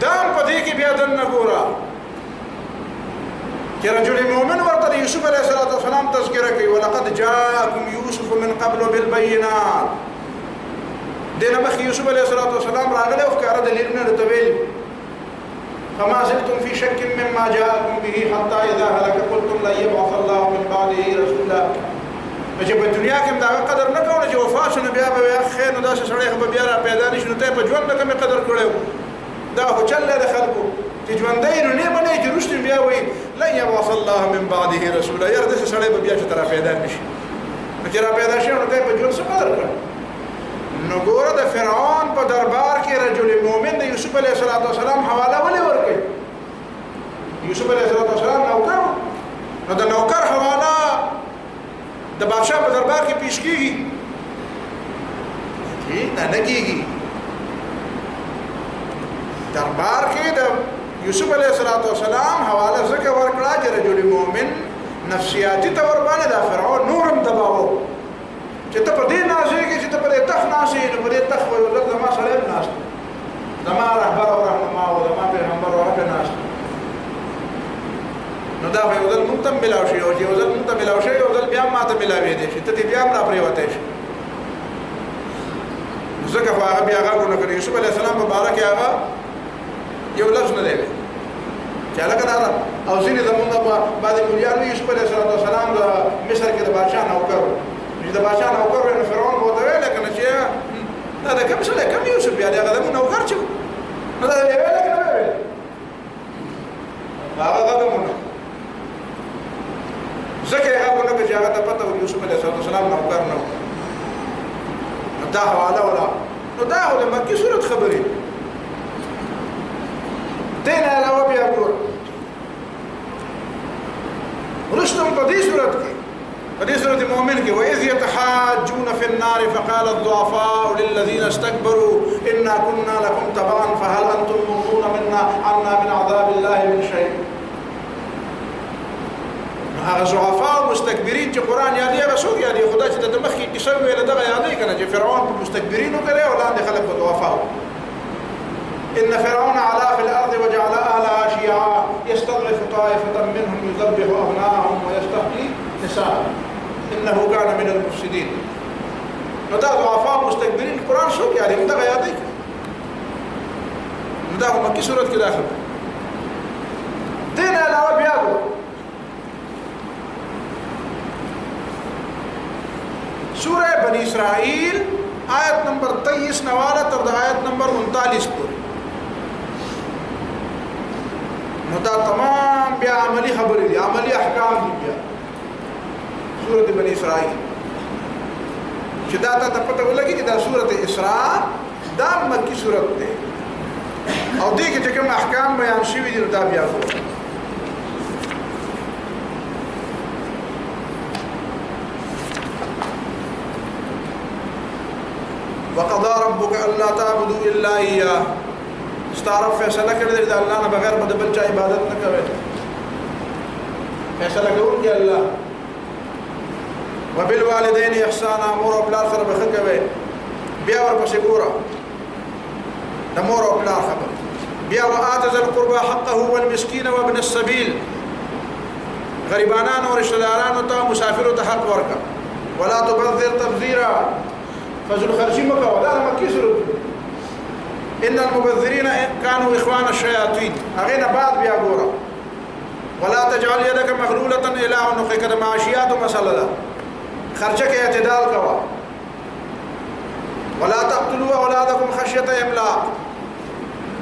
دام پدې کې بیا دن ګورا چې رجل مؤمن ورته یوسف علیه السلام تذکرہ کوي ولقد جاءكم يوسف من قبل بالبينات دنه مخ یوسف علیه السلام راغله او کار دلیلونه لتویل فما زلتم في شك مما جاءكم به حتى اذا هلك قلتم لا يبعث الله من بعده رسولا چې په دنیا کې دا قدر نه کوي چې وفات شنه بیا به خیر نو دا سړی خو بیا را پیدا نشي نو ته په ژوند کې قدر کړو دا هو چل له خلکو چې ژوندې نو نه باندې چې رښتین بیا وي لا يبعث الله من بعده رسولا یار دې سړی به بیا چې تر پیدا نشي چې را پیدا شي نو ته په ژوند څه قدر کړو نو ګوره د فرعون په دربار کې رجل مؤمن د یوسف علیه السلام حواله ولې ورکړي یوسف علیه السلام نوکر نو د نوکر حواله د بادشاہ په دربار کې پیش کیږي نه کیږي دربار کې د یوسف علیه السلام حواله ځکه ورکړه چې رجل مؤمن نفسیاتی تور باندې د فرعون نورم دباو چې ته په دې نازېږي چې ته په دې تخ ناشې نو په دې تخ وي ولر زما سره ناست زما رهبر او رهنما او زما پیغمبر او رب ناست دا یو ځل مونږ ته ملاو شي او چې یو ځل مونږ ته ملاو شي یو ځل بیا ماته ملاوي دي چې ته دې بیا را پریوته شي ځکه خو هغه بیا هغه نه کوي یوسف علی السلام مبارک هغه یو لفظ نه دی چې هغه دا او ځینې زمونږ په بعد مليانو یوسف علی السلام د مصر کې د بادشاہ نوکر چې د بادشاہ نوکر ورنه فرعون بوته ویل کنه چې دا کوم څه کوم یوسف بیا هغه د نوکر چې نو دا ویل کنه ویل هغه مونږ ځکه هغه ونه چې هغه ته پته و یوسف علیه السلام نوکر نو دا حواله ولا نو دا هو د مکې صورت خبرې دین علاوه بیا ګور رستم په دې صورت کې په دې صورت مؤمن کې وَإِذْ يَتَحَاجُّونَ فِي النَّارِ فَقَالَ الضُّعَفَاءُ لِلَّذِينَ اسْتَكْبَرُوا إِنَّا كُنَّا لَكُمْ تَبَعًا فَهَلْ أَنْتُمْ مُغْنُونَ عَنَّا مِنْ عَذَابِ اللَّهِ مِنْ شَيْءٍ هغه ضعفاء او مستكبرین چې قران یادي هغه څوک یادي خدای چې د مخکې کیسه ویل دغه یادي کنه چې فرعون په مستكبرینو کړي او لاندې خلک په ضعفاء ان فرعون علا في الارض وجعل اهلها شيعا يستضعف طائفه منهم يذبح ابناءهم ويستحيي نساءهم انه كان من المفسدين نو دا ضعفاء مستكبرین قران څوک یادي دغه یادي دا مکه سورۃ کې داخل دین علاوه بیا سورہ بنی اسرائیل آیت نمبر 23 نواله تر آیت نمبر 39 پورې نو دا تمام بیا عملی خبرې دي عملی احکام دي بیا سورۃ بنی اسرائیل چې دا ته پته ولګي چې دا سورۃ اسراء دا مکی سورۃ ده او دې کې چې کوم احکام بیان شوي دي دا بیا وایي وقضى ربك الا تعبدوا الا اياه استعرف فیصله کړی دی الله نه بغیر بل چا عبادت نه کوي فیصله کوي چې الله وبالوالدين احسانا امور او بلار سره بخښه کوي بیا ورپسې ګوره د مور او بلار خبر بیا وآت ذا القربى حقه والمسكين وابن السبيل غریبانان او رشتہ دارانو ته مسافرو ته حق ورکړه ولا تبذر تبذيرا فزل خرجي مكة ولا مكي سرد إن المبذرين كانوا إخوان الشياطين أغينا بعض بيقورا ولا تجعل يدك مغلولة إلى عنقك معاشيات مسألة خرجك اعتدال كوا ولا تقتلوا أولادكم خشية إملاق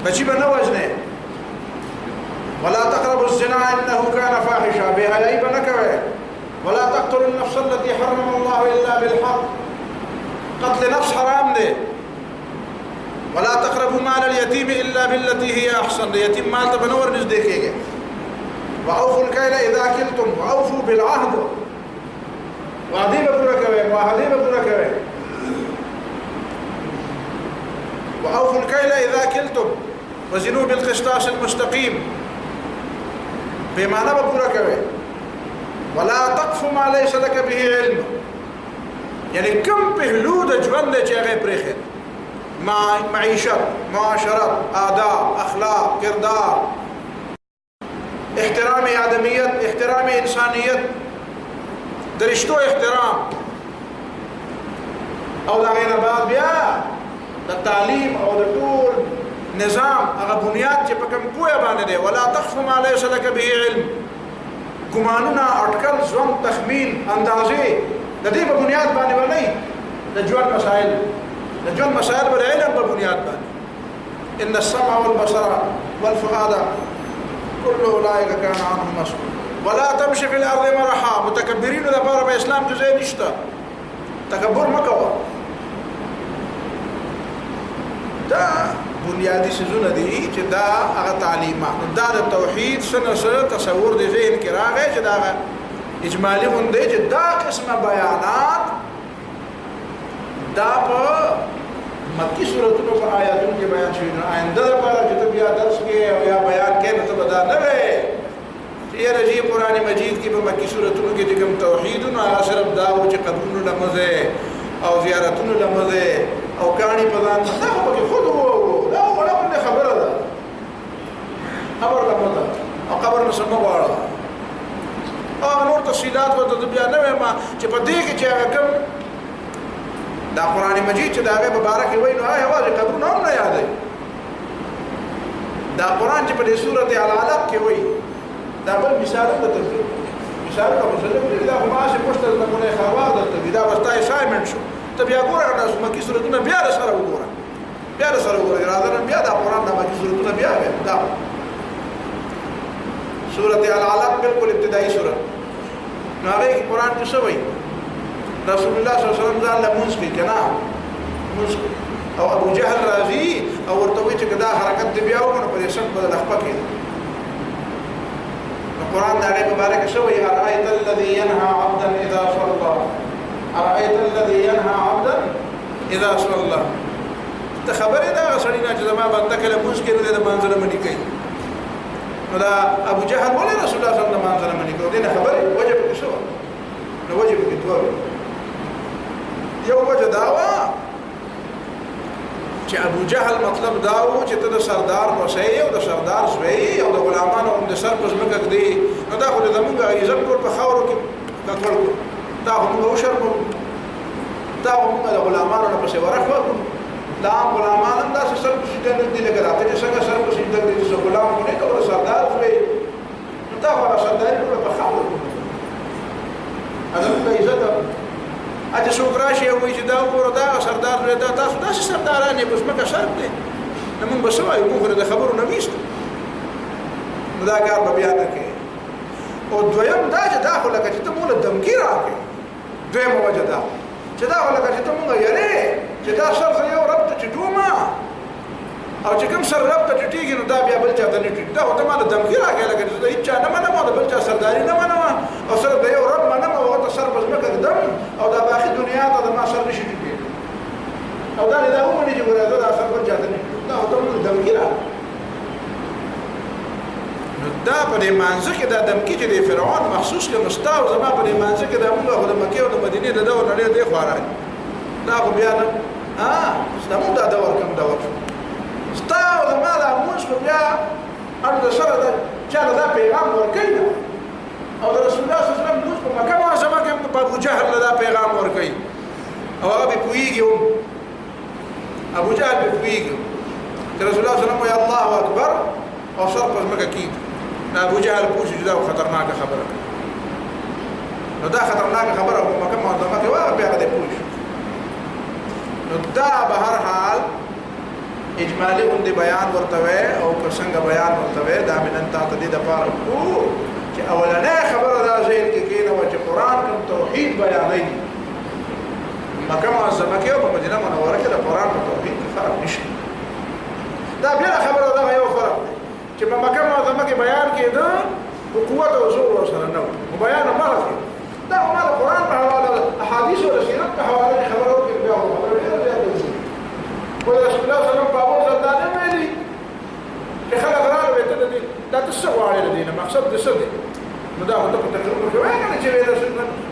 بچی بنوجنه ولا تقربوا الزنا إنه كان فاحشا بها يعيب نكوه ولا تقتلوا النفس التي حرم الله إلا بالحق قتل نفس حرام ده ولا تقربوا مال اليتيم الا بالتي هي احسن اليتيم مال ته بنور نږدې کېږي واوفوا الكيل اذا كلتم واوفوا بالعهد وعدي بپورا کوي معاهده بپورا کوي واوفوا الكيل اذا كلتم وزنوا بالقسطاس المستقيم بمعنى بپورا کوي ولا تقف ما ليس لك به علم یعنی کم پهلو د ژوند چې هغه پرېخه معیشت معاشرت آداب اخلاق کردار احترام آدمیت احترام انسانیت درشتو احترام او دا غیر بعد بیا د تعلیم او د ټول نظام هغه بنیاد چې په کوم کوه باندې دی ولا تخف ما ليس لك به علم ګمانونه اٹکل ځوان تخمین اندازې د دې په بنیاد باندې ولې د ژوند مسائل پر علم په بنیاد باندې ان السمع والبصر والفؤاد كل اولئك كان عنه مسؤول ولا تمشي في الارض مرحا متکبرین د لپاره په اسلام کې ځای نشته تکبر مکوه دا بنیادی سيزونه دي چې دا هغه تعلیمات دا د توحید سره تصور دی ذهن کې راغی چې دا اجمالی غونډه چې دا قسمه بیانات دا په مکی سورتونو په آیاتونو کې بیان شوی نه آینده لپاره چې ته بیا درس کې او یا بیان کې نو ته بدا نه وې چې رجی قران مجید کې په مکی سورتونو کې چې کوم توحید نو هغه صرف دا و چې قبرونو لمزه او زیارتونو لمزه او کانی په ځان څه په کې خود وو دا ولا خبره ده خبر لمزه او قبر نو سم واره او نور تفصیلات ورته بیا نه وایم چې په دې کې چې هغه کوم دا قران مجید چې دا هغه مبارک وي نو هغه واځي قبرونه هم نه یادای دا قران چې په دې سورته العلق کې وي دا بل مثال د تفسیر مثال په مسله دا هم ماشه پښته د مونږه خوا د دا وستا اسایمنټ شو ته بیا ګوره دا مکه سورته بیا سره وګوره بیا سره وګوره راځه بیا دا قران د مکه سورته بیا دا سورته العلق بالکل ابتدایي سورته نو هغه قران کې څه وایي رسول الله صلی الله علیه وسلم ځان له مونږ کې کنا مونږ او ابو جهل راضي او ورته وی چې دا حرکت دی بیا ونه په شک بدل خپل کې القران دا غي مبارک شوی ارایت الذي ينهى عبدا اذا صلى ارایت الذي ينهى عبدا اذا صلى ته خبره دا سړی نه چې ما باندې کله مونږ کې نه د منځله منی کوي نو دا ابو جهل ولې رسول الله صلی الله علیه وسلم منځله منی کوي دا خبره وجب کې شو نو وجب کې دوه یو وجه داوا چې ابو جهل مطلب داو چې ته د سردار وسې او د سردار زوی او د غلامانو هم د سر په ځمکه کې نو دا خو د موږ عزت ټول په خاورو کې کټول دا هم نو شرم دا هم د غلامانو په څیر ورخوا دا غلامان هم دا سر په شي د دې لګا راته چې څنګه سر په شي د دې څو غلام کو نه کول سردار زوی نو دا هغه سردار په خاورو کې اته د عزت اته شکراشي او چې دا وګوره دا سردار دی دا تاسو داسې سردارانه بس مکه شرط دی نو موږ بسوای موږ د خبرو نه ویست نو دا کار به بیا نه کوي او دویم دا چې دا خو لکه چې ته موږ دمګیر راکې دویم وجه دا چې دا خو لکه چې ته موږ یې چې دا شرط یو رب ته چې دوما او چې کوم سر رب ته ټیږي نو دا بیا بل چا ته نه ټیټ دا هو ته ما د دمګیر راکې لکه چې هیڅ چا نه منم او بل چا سرداری نه منم او سره د یو رب منم او ته سر بس مکه دم او دا باقي دنیا ته ما سر نشي ټیټ او دا له هم نه چې ورته دا سر بل چا ته نه دا هو ته موږ دمګیر نو دا په دې مانځ کې دا دمکی چې د فرعون مخصوص کې مستاو زما په دې مانځ کې دا موږ د مکه او د مدینه د دور نړۍ دی خواره دا خو بیا نه ستاسو دا دور کوم دور ستاو زما دا موږ خو بیا ان د سره دا چې دا پیغام ورکړي او د رسول الله صلی الله علیه وسلم موږ په مکه او زما کې په ابو جهل دا پیغام ورکړي او هغه پویږي ابو جهل پویږي چې رسول الله صلی الله علیه وسلم یا الله اکبر او سر په مکه کې ابو جهل پوښتنه چې دا خطرناکه خبره نو دا خطرناکه خبره په مکه معظمه کې واه بیا دې پوښ نو دا به هر حال اجمالی غوندي بیان ورته او څنګه بیان ورته دا منن ته دې د پاره کو چې اولنې خبره دا ځین کې کینه و چې قران کوم توحید بیانوي مکه معظمه کې او په مدینه منوره کې د قران په توحید فرق نشته دا بیا خبره دا یو فرق چې په مکه معظمه کې بیان کېده او قوت او زور سره نه او بیان مرض دا عمر قران په حواله احادیث او سیرت په حواله خبرو کې بیا او رسول الله صلی الله علیه وسلم په اول ځل ویلي چې خلک راغلي ته دې دا څه وایي دې نه مقصد دې څه دی نو دا ته په تجربه کې وایي چې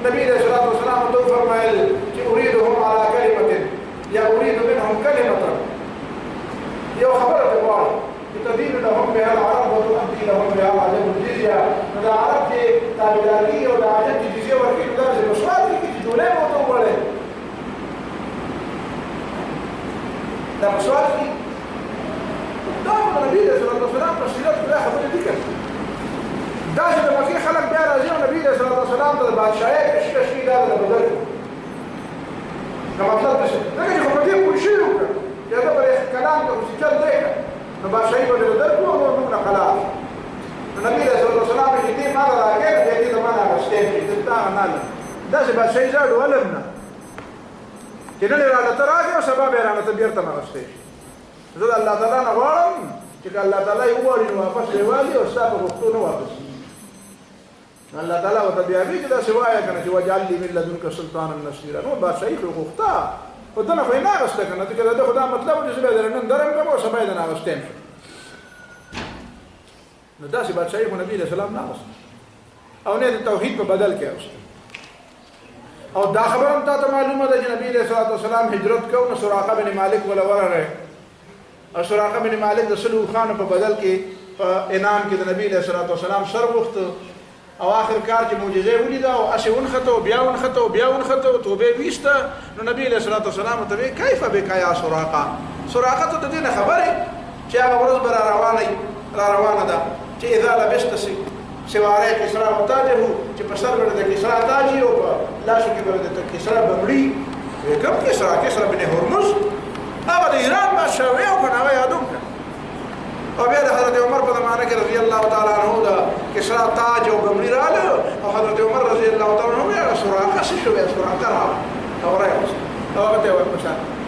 نبی رسول الله صلی الله علیه وسلم ته فرمایل چې اريدهم على كلمه یا اريد منهم كلمه یو خبره دی وایي تدين لهم بها العرب وتؤدي لهم بها العجم الجزيه دا عرب دي تابعداري او دا عجم دي جزيه ورکړي دا چې مسواد کې جوړه وته وله دا مسواد کې دا نبی رسول الله صلی الله علیه وسلم په خبره دي کړه دا چې د مکه خلک بیا راځي نبی رسول الله صلی الله علیه وسلم د بادشاہي پیشکش کې دا د بدل دا مطلب څه دا چې په دې پوه شو یا دا په کلام کې څه چل دی نو بادشاہي ولې بدل کوو نو موږ خلاص نبی رسول الله صلی الله علیه وسلم دې ما راګه دې ته ما راستې دې تا نه دا چې بادشاہي زړه ولمنه چې نه راځه تراګه او سبب راځه ته بیرته ما راستې زه الله تعالی نه غواړم چې الله تعالی یو وړي نو واپس دیوالي او صاحب وختو نه واپس الله تعالی وته بیا دې دا سوایا کنه چې وجعل لي من لدنك سلطانا نصيرا نو بادشاہي خو غوښتا په دغه خو نه غوښته کنه چې دا خدای مطلب چې زه به درنن درم کوم او سبا دې نه غوښتم نو دا چې بادشاہي خو نبی رسول الله نه غوښته او نه د توحید په بدل کې غوښته او دا خبره هم ته معلومه ده چې نبی رسول الله صلی الله علیه وسلم هجرت کوي نو سراقه بن مالک ولا ورره او سراقه بن مالک د سلو خان په بدل کې په انعام کې د نبی رسول الله صلی الله علیه وسلم سر وخت او آخر کار چې معجزه ولیدا او اسی ونخته بیا ونخته توبه ویسته نو نبی علیہ الصلوۃ والسلام ته کیف بک یا سراقه سراقه ته دینه خبره چې هغه ورځ بر روانه ده چې اذا لبست سواره کسرا وتاجه چې په سر باندې کسرا تاجي او په لاس کې باندې کسرا بمړي کوم کسرا بن هرمز هغه د ایران بادشاہ او کنه یادوم او بیا د حضرت عمر په زمانه کې رضی الله تعالی عنہ دا کسرا تاج او بمړي رااله او حضرت عمر رضی الله تعالی عنہ یې سراقه شو یا سراقه را او راځي او هغه ته ورپښان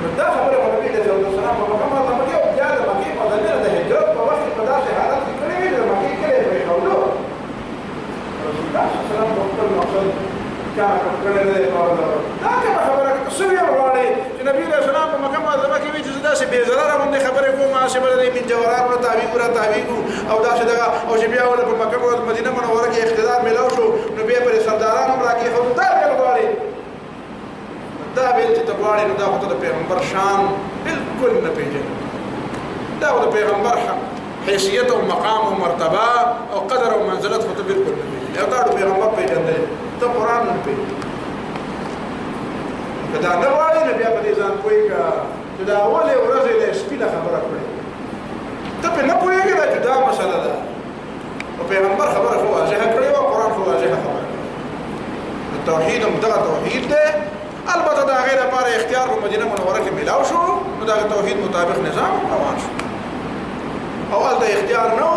دا خبره په نبی صلی الله علیه وسلم په کومه طریقه او بیا د مکه په دنیا د هجرت په وخت په داسې حالت کې کړی د مکه کې په حولو رسول الله صلی الله علیه وسلم په خپل مقصد کار کړی دی دا کومه خبره څه یو وړي چې نبی صلی الله علیه وسلم په مکه معظمه کې وی چې داسې بے ضرر باندې خبره کومه چې بل من جوهرات او تعویق او داسې دغه او چې بیا ول په مکه او مدینه منوره کې اقتدار ملاو شو نو بیا پر سردارانو راکې خو دا یو وړي دا بیل چې تبواړي نو دا خو د پیغمبر شان بالکل نه پیژني دا د پیغمبر حیثیت او مقام او مرتبه او قدر او منزلت خو ته بالکل نه پیژني دا د پیغمبر پیژندل ته قرآن نه پیژني کدا نه وایي نه بیا په دې ځان کوی کا چې دا اولې ورځې له سپینه خبره کړې ته په نه پوهېږي دا جدا مسله ده او پیغمبر خبره خو واضحه کړې او قرآن خو واضحه خبره کړې توحید هم دغه توحید ده البته دا غیر لپاره اختیار په مدینه منوره کې ملاو شو نو دا توحید مطابق نظام روان شو او البته اختیار نو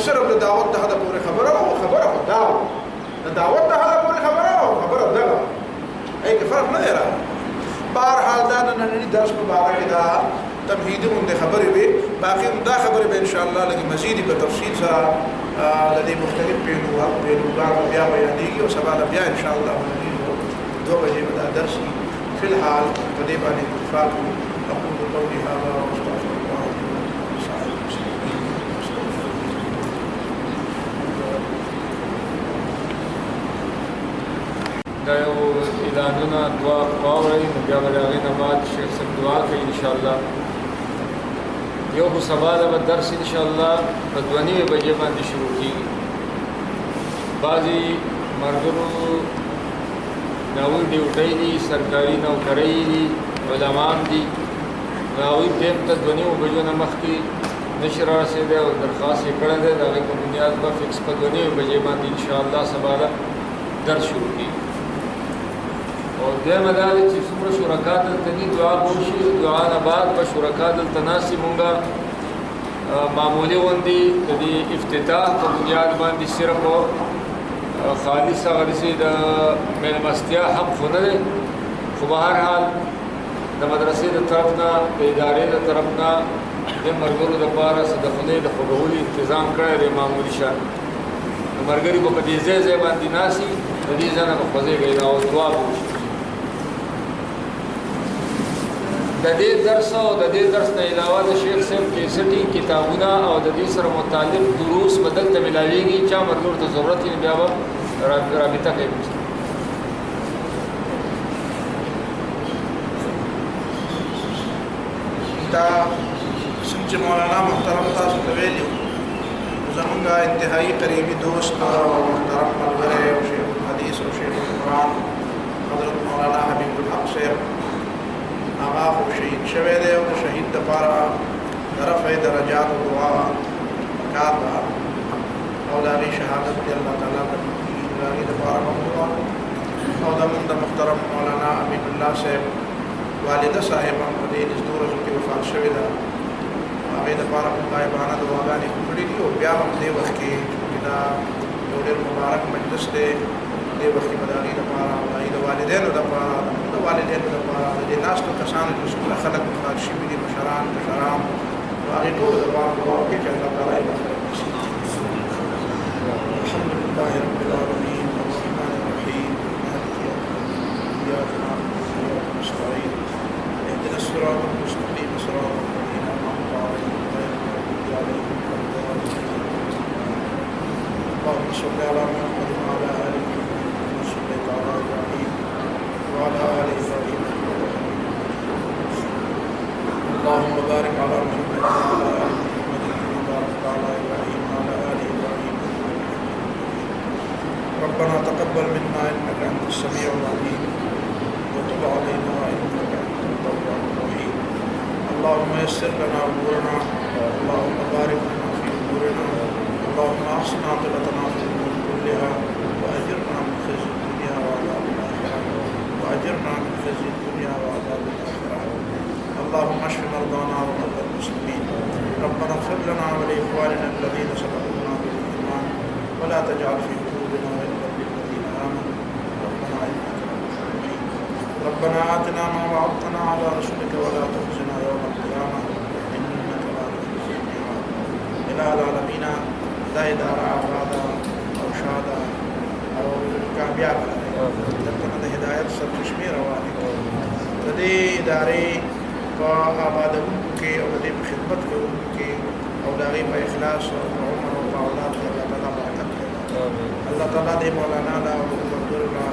صرف د دعوت ته د پوره خبره او خبره دا د دعوت ته د پوره خبره او خبره دا هیڅ فرق نه لري بهر حال دا نن درس مبارک دا تمهید مونږ خبرې وي باقي دا خبرې به ان شاء الله لګي مزید په تفصیل سره لدی مختلف پهلوګانو بیا بیانېږي او سبا بیا ان شاء الله 2 بجے بدا درسی فی الحال قدیبانی اتفاق اقول قولی هذا واستغفر الله دا یو اعلانونه دعا واورئ نو بیا به د هغې نه بعد شیخ صاحب دعا کوي انشاءالله یو خو سبا به درس انشاءالله په 2:30 بجې باندې شروع کېږي بعضې ملګرو ناوی ډیوټۍ دي سرکاري نوکرۍ دي علمان دي هغوی ټیم ته 2:30 بجو نه مخکې نشي رارسېدی او درخواست یې کړی دی د هغې په بنیاد به فکس په 2:30 بجې باندې انشاءالله سبا درس شروع کېږي او دویمه دا ده چې څومره شرکا دلته دي دعا به وشي دعا نه بعد به شرکا دلته ناست دي مونږ معمولي غوندې د دې افتتاح په بنیاد باندې صرف خالص هغه داسې د مېلمستیا هم خو نه دی خو به هر حال د مدرسې د طرف نه د ادارې د طرف نه د ملګرو دپاره څه د خولې د خوږولو انتظام کړی دی معمولي شان نو ملګري به په دې ځای باندې ناست وي د دې ځای نه به خوځېږئ او دعا به وشي د دې درس او د دې درس نه علاوه د شیخ صاحب کیسټي کتابونه او د دې سره متعلق دروس به دلته ملاویږي چا ملګرو ته ضرورت وي بیا به رابطه کوي دا څنګه مولانا محترم تاسو ته ویلي زمونږ انتهایی قریبي دوست او محترم ملګری او شیخ الحدیث او شیخ القرآن حضرت مولانا حبیب الحق صاحب هغه خو شهید شوی دی او د شهید دپاره د رفع درجات او دعا کار ده او د هغې شهادت دی الله تعالی ته د هغې دپاره هم دعا او زمونږ د محترم مولانا امین الله صاحب والده صاحب هم په دې نږدې ورځو کې وفات شوې ده هغې دپاره هم غایبانه دعاګانې کړي دي او بیا هم دې وخت کې چونکې دا یو ډېر مبارک مجلس دی دې وخت کې به د هغې دپاره او د هغې د والدینو دپاره د والدینو دپاره د دې ناستو کسانو چې څومره خلک وفات شوي دي مشران کشران نو هغې ټولو دپاره دعا وکړي چې الله تعالی یې مغفرت وکړي الحمد لله رب العالمین الرحمن الرحیم مالک یوم الدین ایاک نعبد وایاک نستعین اهدنا الصراط المستقیم صراط الذین أنعمت عليهم غير المغضوب عليهم ولا الضالين اللهم صل على محمد وعلى آل محمد كما صليت على إبراهيم وعلى آل إبراهيم اللهم بارك على محمد وعلى آل محمد كما باركت على إبراهيم وعلى آل إبراهيم السميع العليم وتب علينا إنك أنت التواب الرحيم. اللهم يسر لنا أمورنا، اللهم بارك لنا في أمورنا، اللهم أحسن عاقبتنا في الأمور كلها، وأجرنا من خزي الدنيا وعذاب الآخرة، وأجرنا من خزي الدنيا وعذاب الآخرة. اللهم اشف مرضانا ومرضى المسلمين. ربنا اغفر لنا ولإخواننا الذين سبقونا بالإيمان ولا تجعل في قلوبنا غلا للذين آمنوا ربنا إنك رؤوف رحيم. ربنا آتنا ما وعدتنا على رسلك ولا تخزنا يوم القيامة إنك لا تخزي الميعاد. إله العالمين دا إدارة آبادا أو شادا أو کامیاب لکه د هدایت سرچشمې روانې د دې ادارې په آبادونکو کې او د دې په خدمت کوونکو کې او د هغې په اخلاص او په عمر او په اولاد کې الله تعالی برکت کوي. الله تعالی دې مولانا له او د مزدور له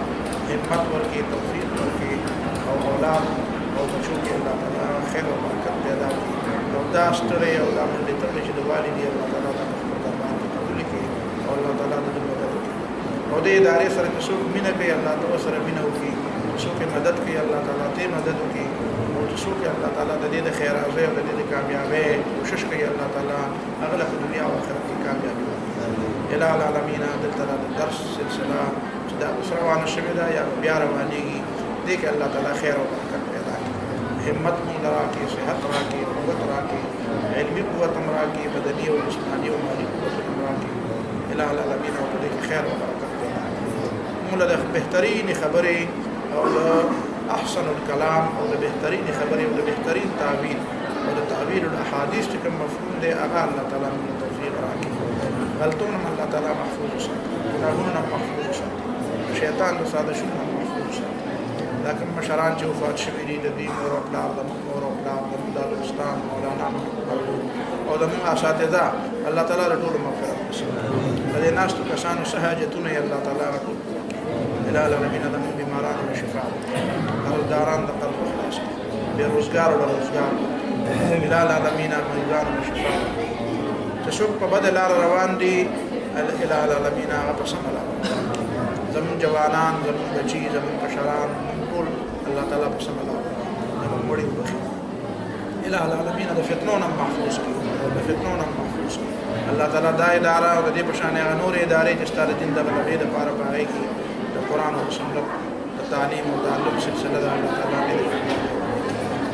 همت ورکړي، توفیق ورکړي او اولاد او بچو کې الله تعالی خیر او برکت پیدا کړي. او دا ستړی او دا منډې تړلې چې د والدي الله تعالی دا په خپل دربار کې قبول کړي او الله تعالی د دې مدد وکړي. او دې ادارې سره چې څوک مینه کوي الله تعالی سره مینه وکړي، څوک مدد کوي الله تعالی ته مدد وکړي، او څوک الله تعالی د دې د خیر او د دې د کامیابی کوشش کوي الله تعالی هغه له دنیا او آخرت کې کامیابی ورکړي. الہ العالمین دلته د درس سلسله چې دا اوس روانه شوې ده یا بیا روانېږي، دې کې الله تعالی خیر او برکت پیدا کړي، همت مو راکړي، صحت راکړي، قوت راکړي، علمي قوت هم راکړي، بدني او جسماني او مالي قوت هم راکړي. الہ العالمین او دې کې خیر او برکت موږ د بهترین خبرې او د احسن الکلام او د بهترین خبرې او د بهترین تعبیر او د تعبیر الاحادیث چې کوم مفهوم دی هغه الله تعالی موږ توفیق راکړي. غلطونه الله تعالی محفوظ وساتي، ګناهونه محفوظ وساتي، شیطان د سازشونو محفوظ وساتي. دا کوم مشران چې وفات شوي دي د دې مور او پلار زموږ مور او پلار زموږ دارالاسلام مولانا او زموږ اساتذه الله تعالی د ټولو مغفرت وکړي. د دې ناستو کسانو څه حاجتونه یې الله تعالی راټول کړي. الہ العالمین زموږ بیمارانو له شفا قرضداران د قرض خلاص کړي، بېروزګارو له روزګار کړي. الہ العالمین مریضانو له شفا چې څوک په بده لاره روان دي الہ العالمین هغه په سمه لاره زموږ جوانان، زموږ بچي، زموږ کشران ټول الله تعالی په سمه لاره زموږ مړي وبخي. الہ العالمین د فتنو نه محفوظ کړي، د فتنو نه محفوظ کړي. الله تعالی دا اداره او د دې په شان هغه نورې ادارې چې ستا د دین د غلبې دپاره په هغې کې د قرآن او سنت د تعلیم او تعلم سلسله ده الله تعالی دې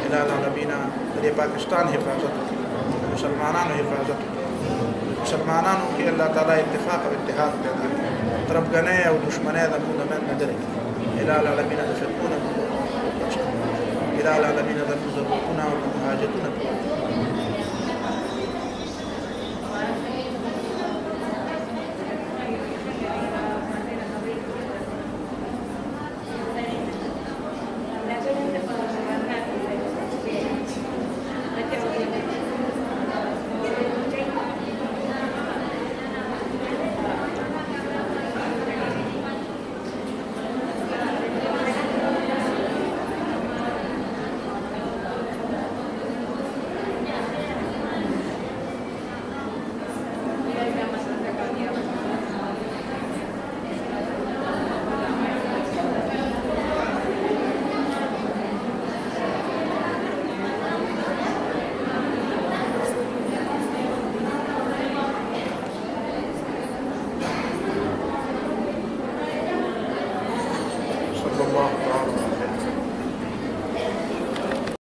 الہ العالمین د دې پاکستان حفاظت وکړي، د مسلمانانو حفاظت وکړي، مسلمانانو کې الله تعالی اتفاق او اتحاد پیدا کړي، طرفګنۍ او دشمنۍ زموږ د منځ نه لرې کړي. الہ العالمین د فتنو نه الہ العالمین زموږ ضرورتونه او حاجتونه پوره کړي.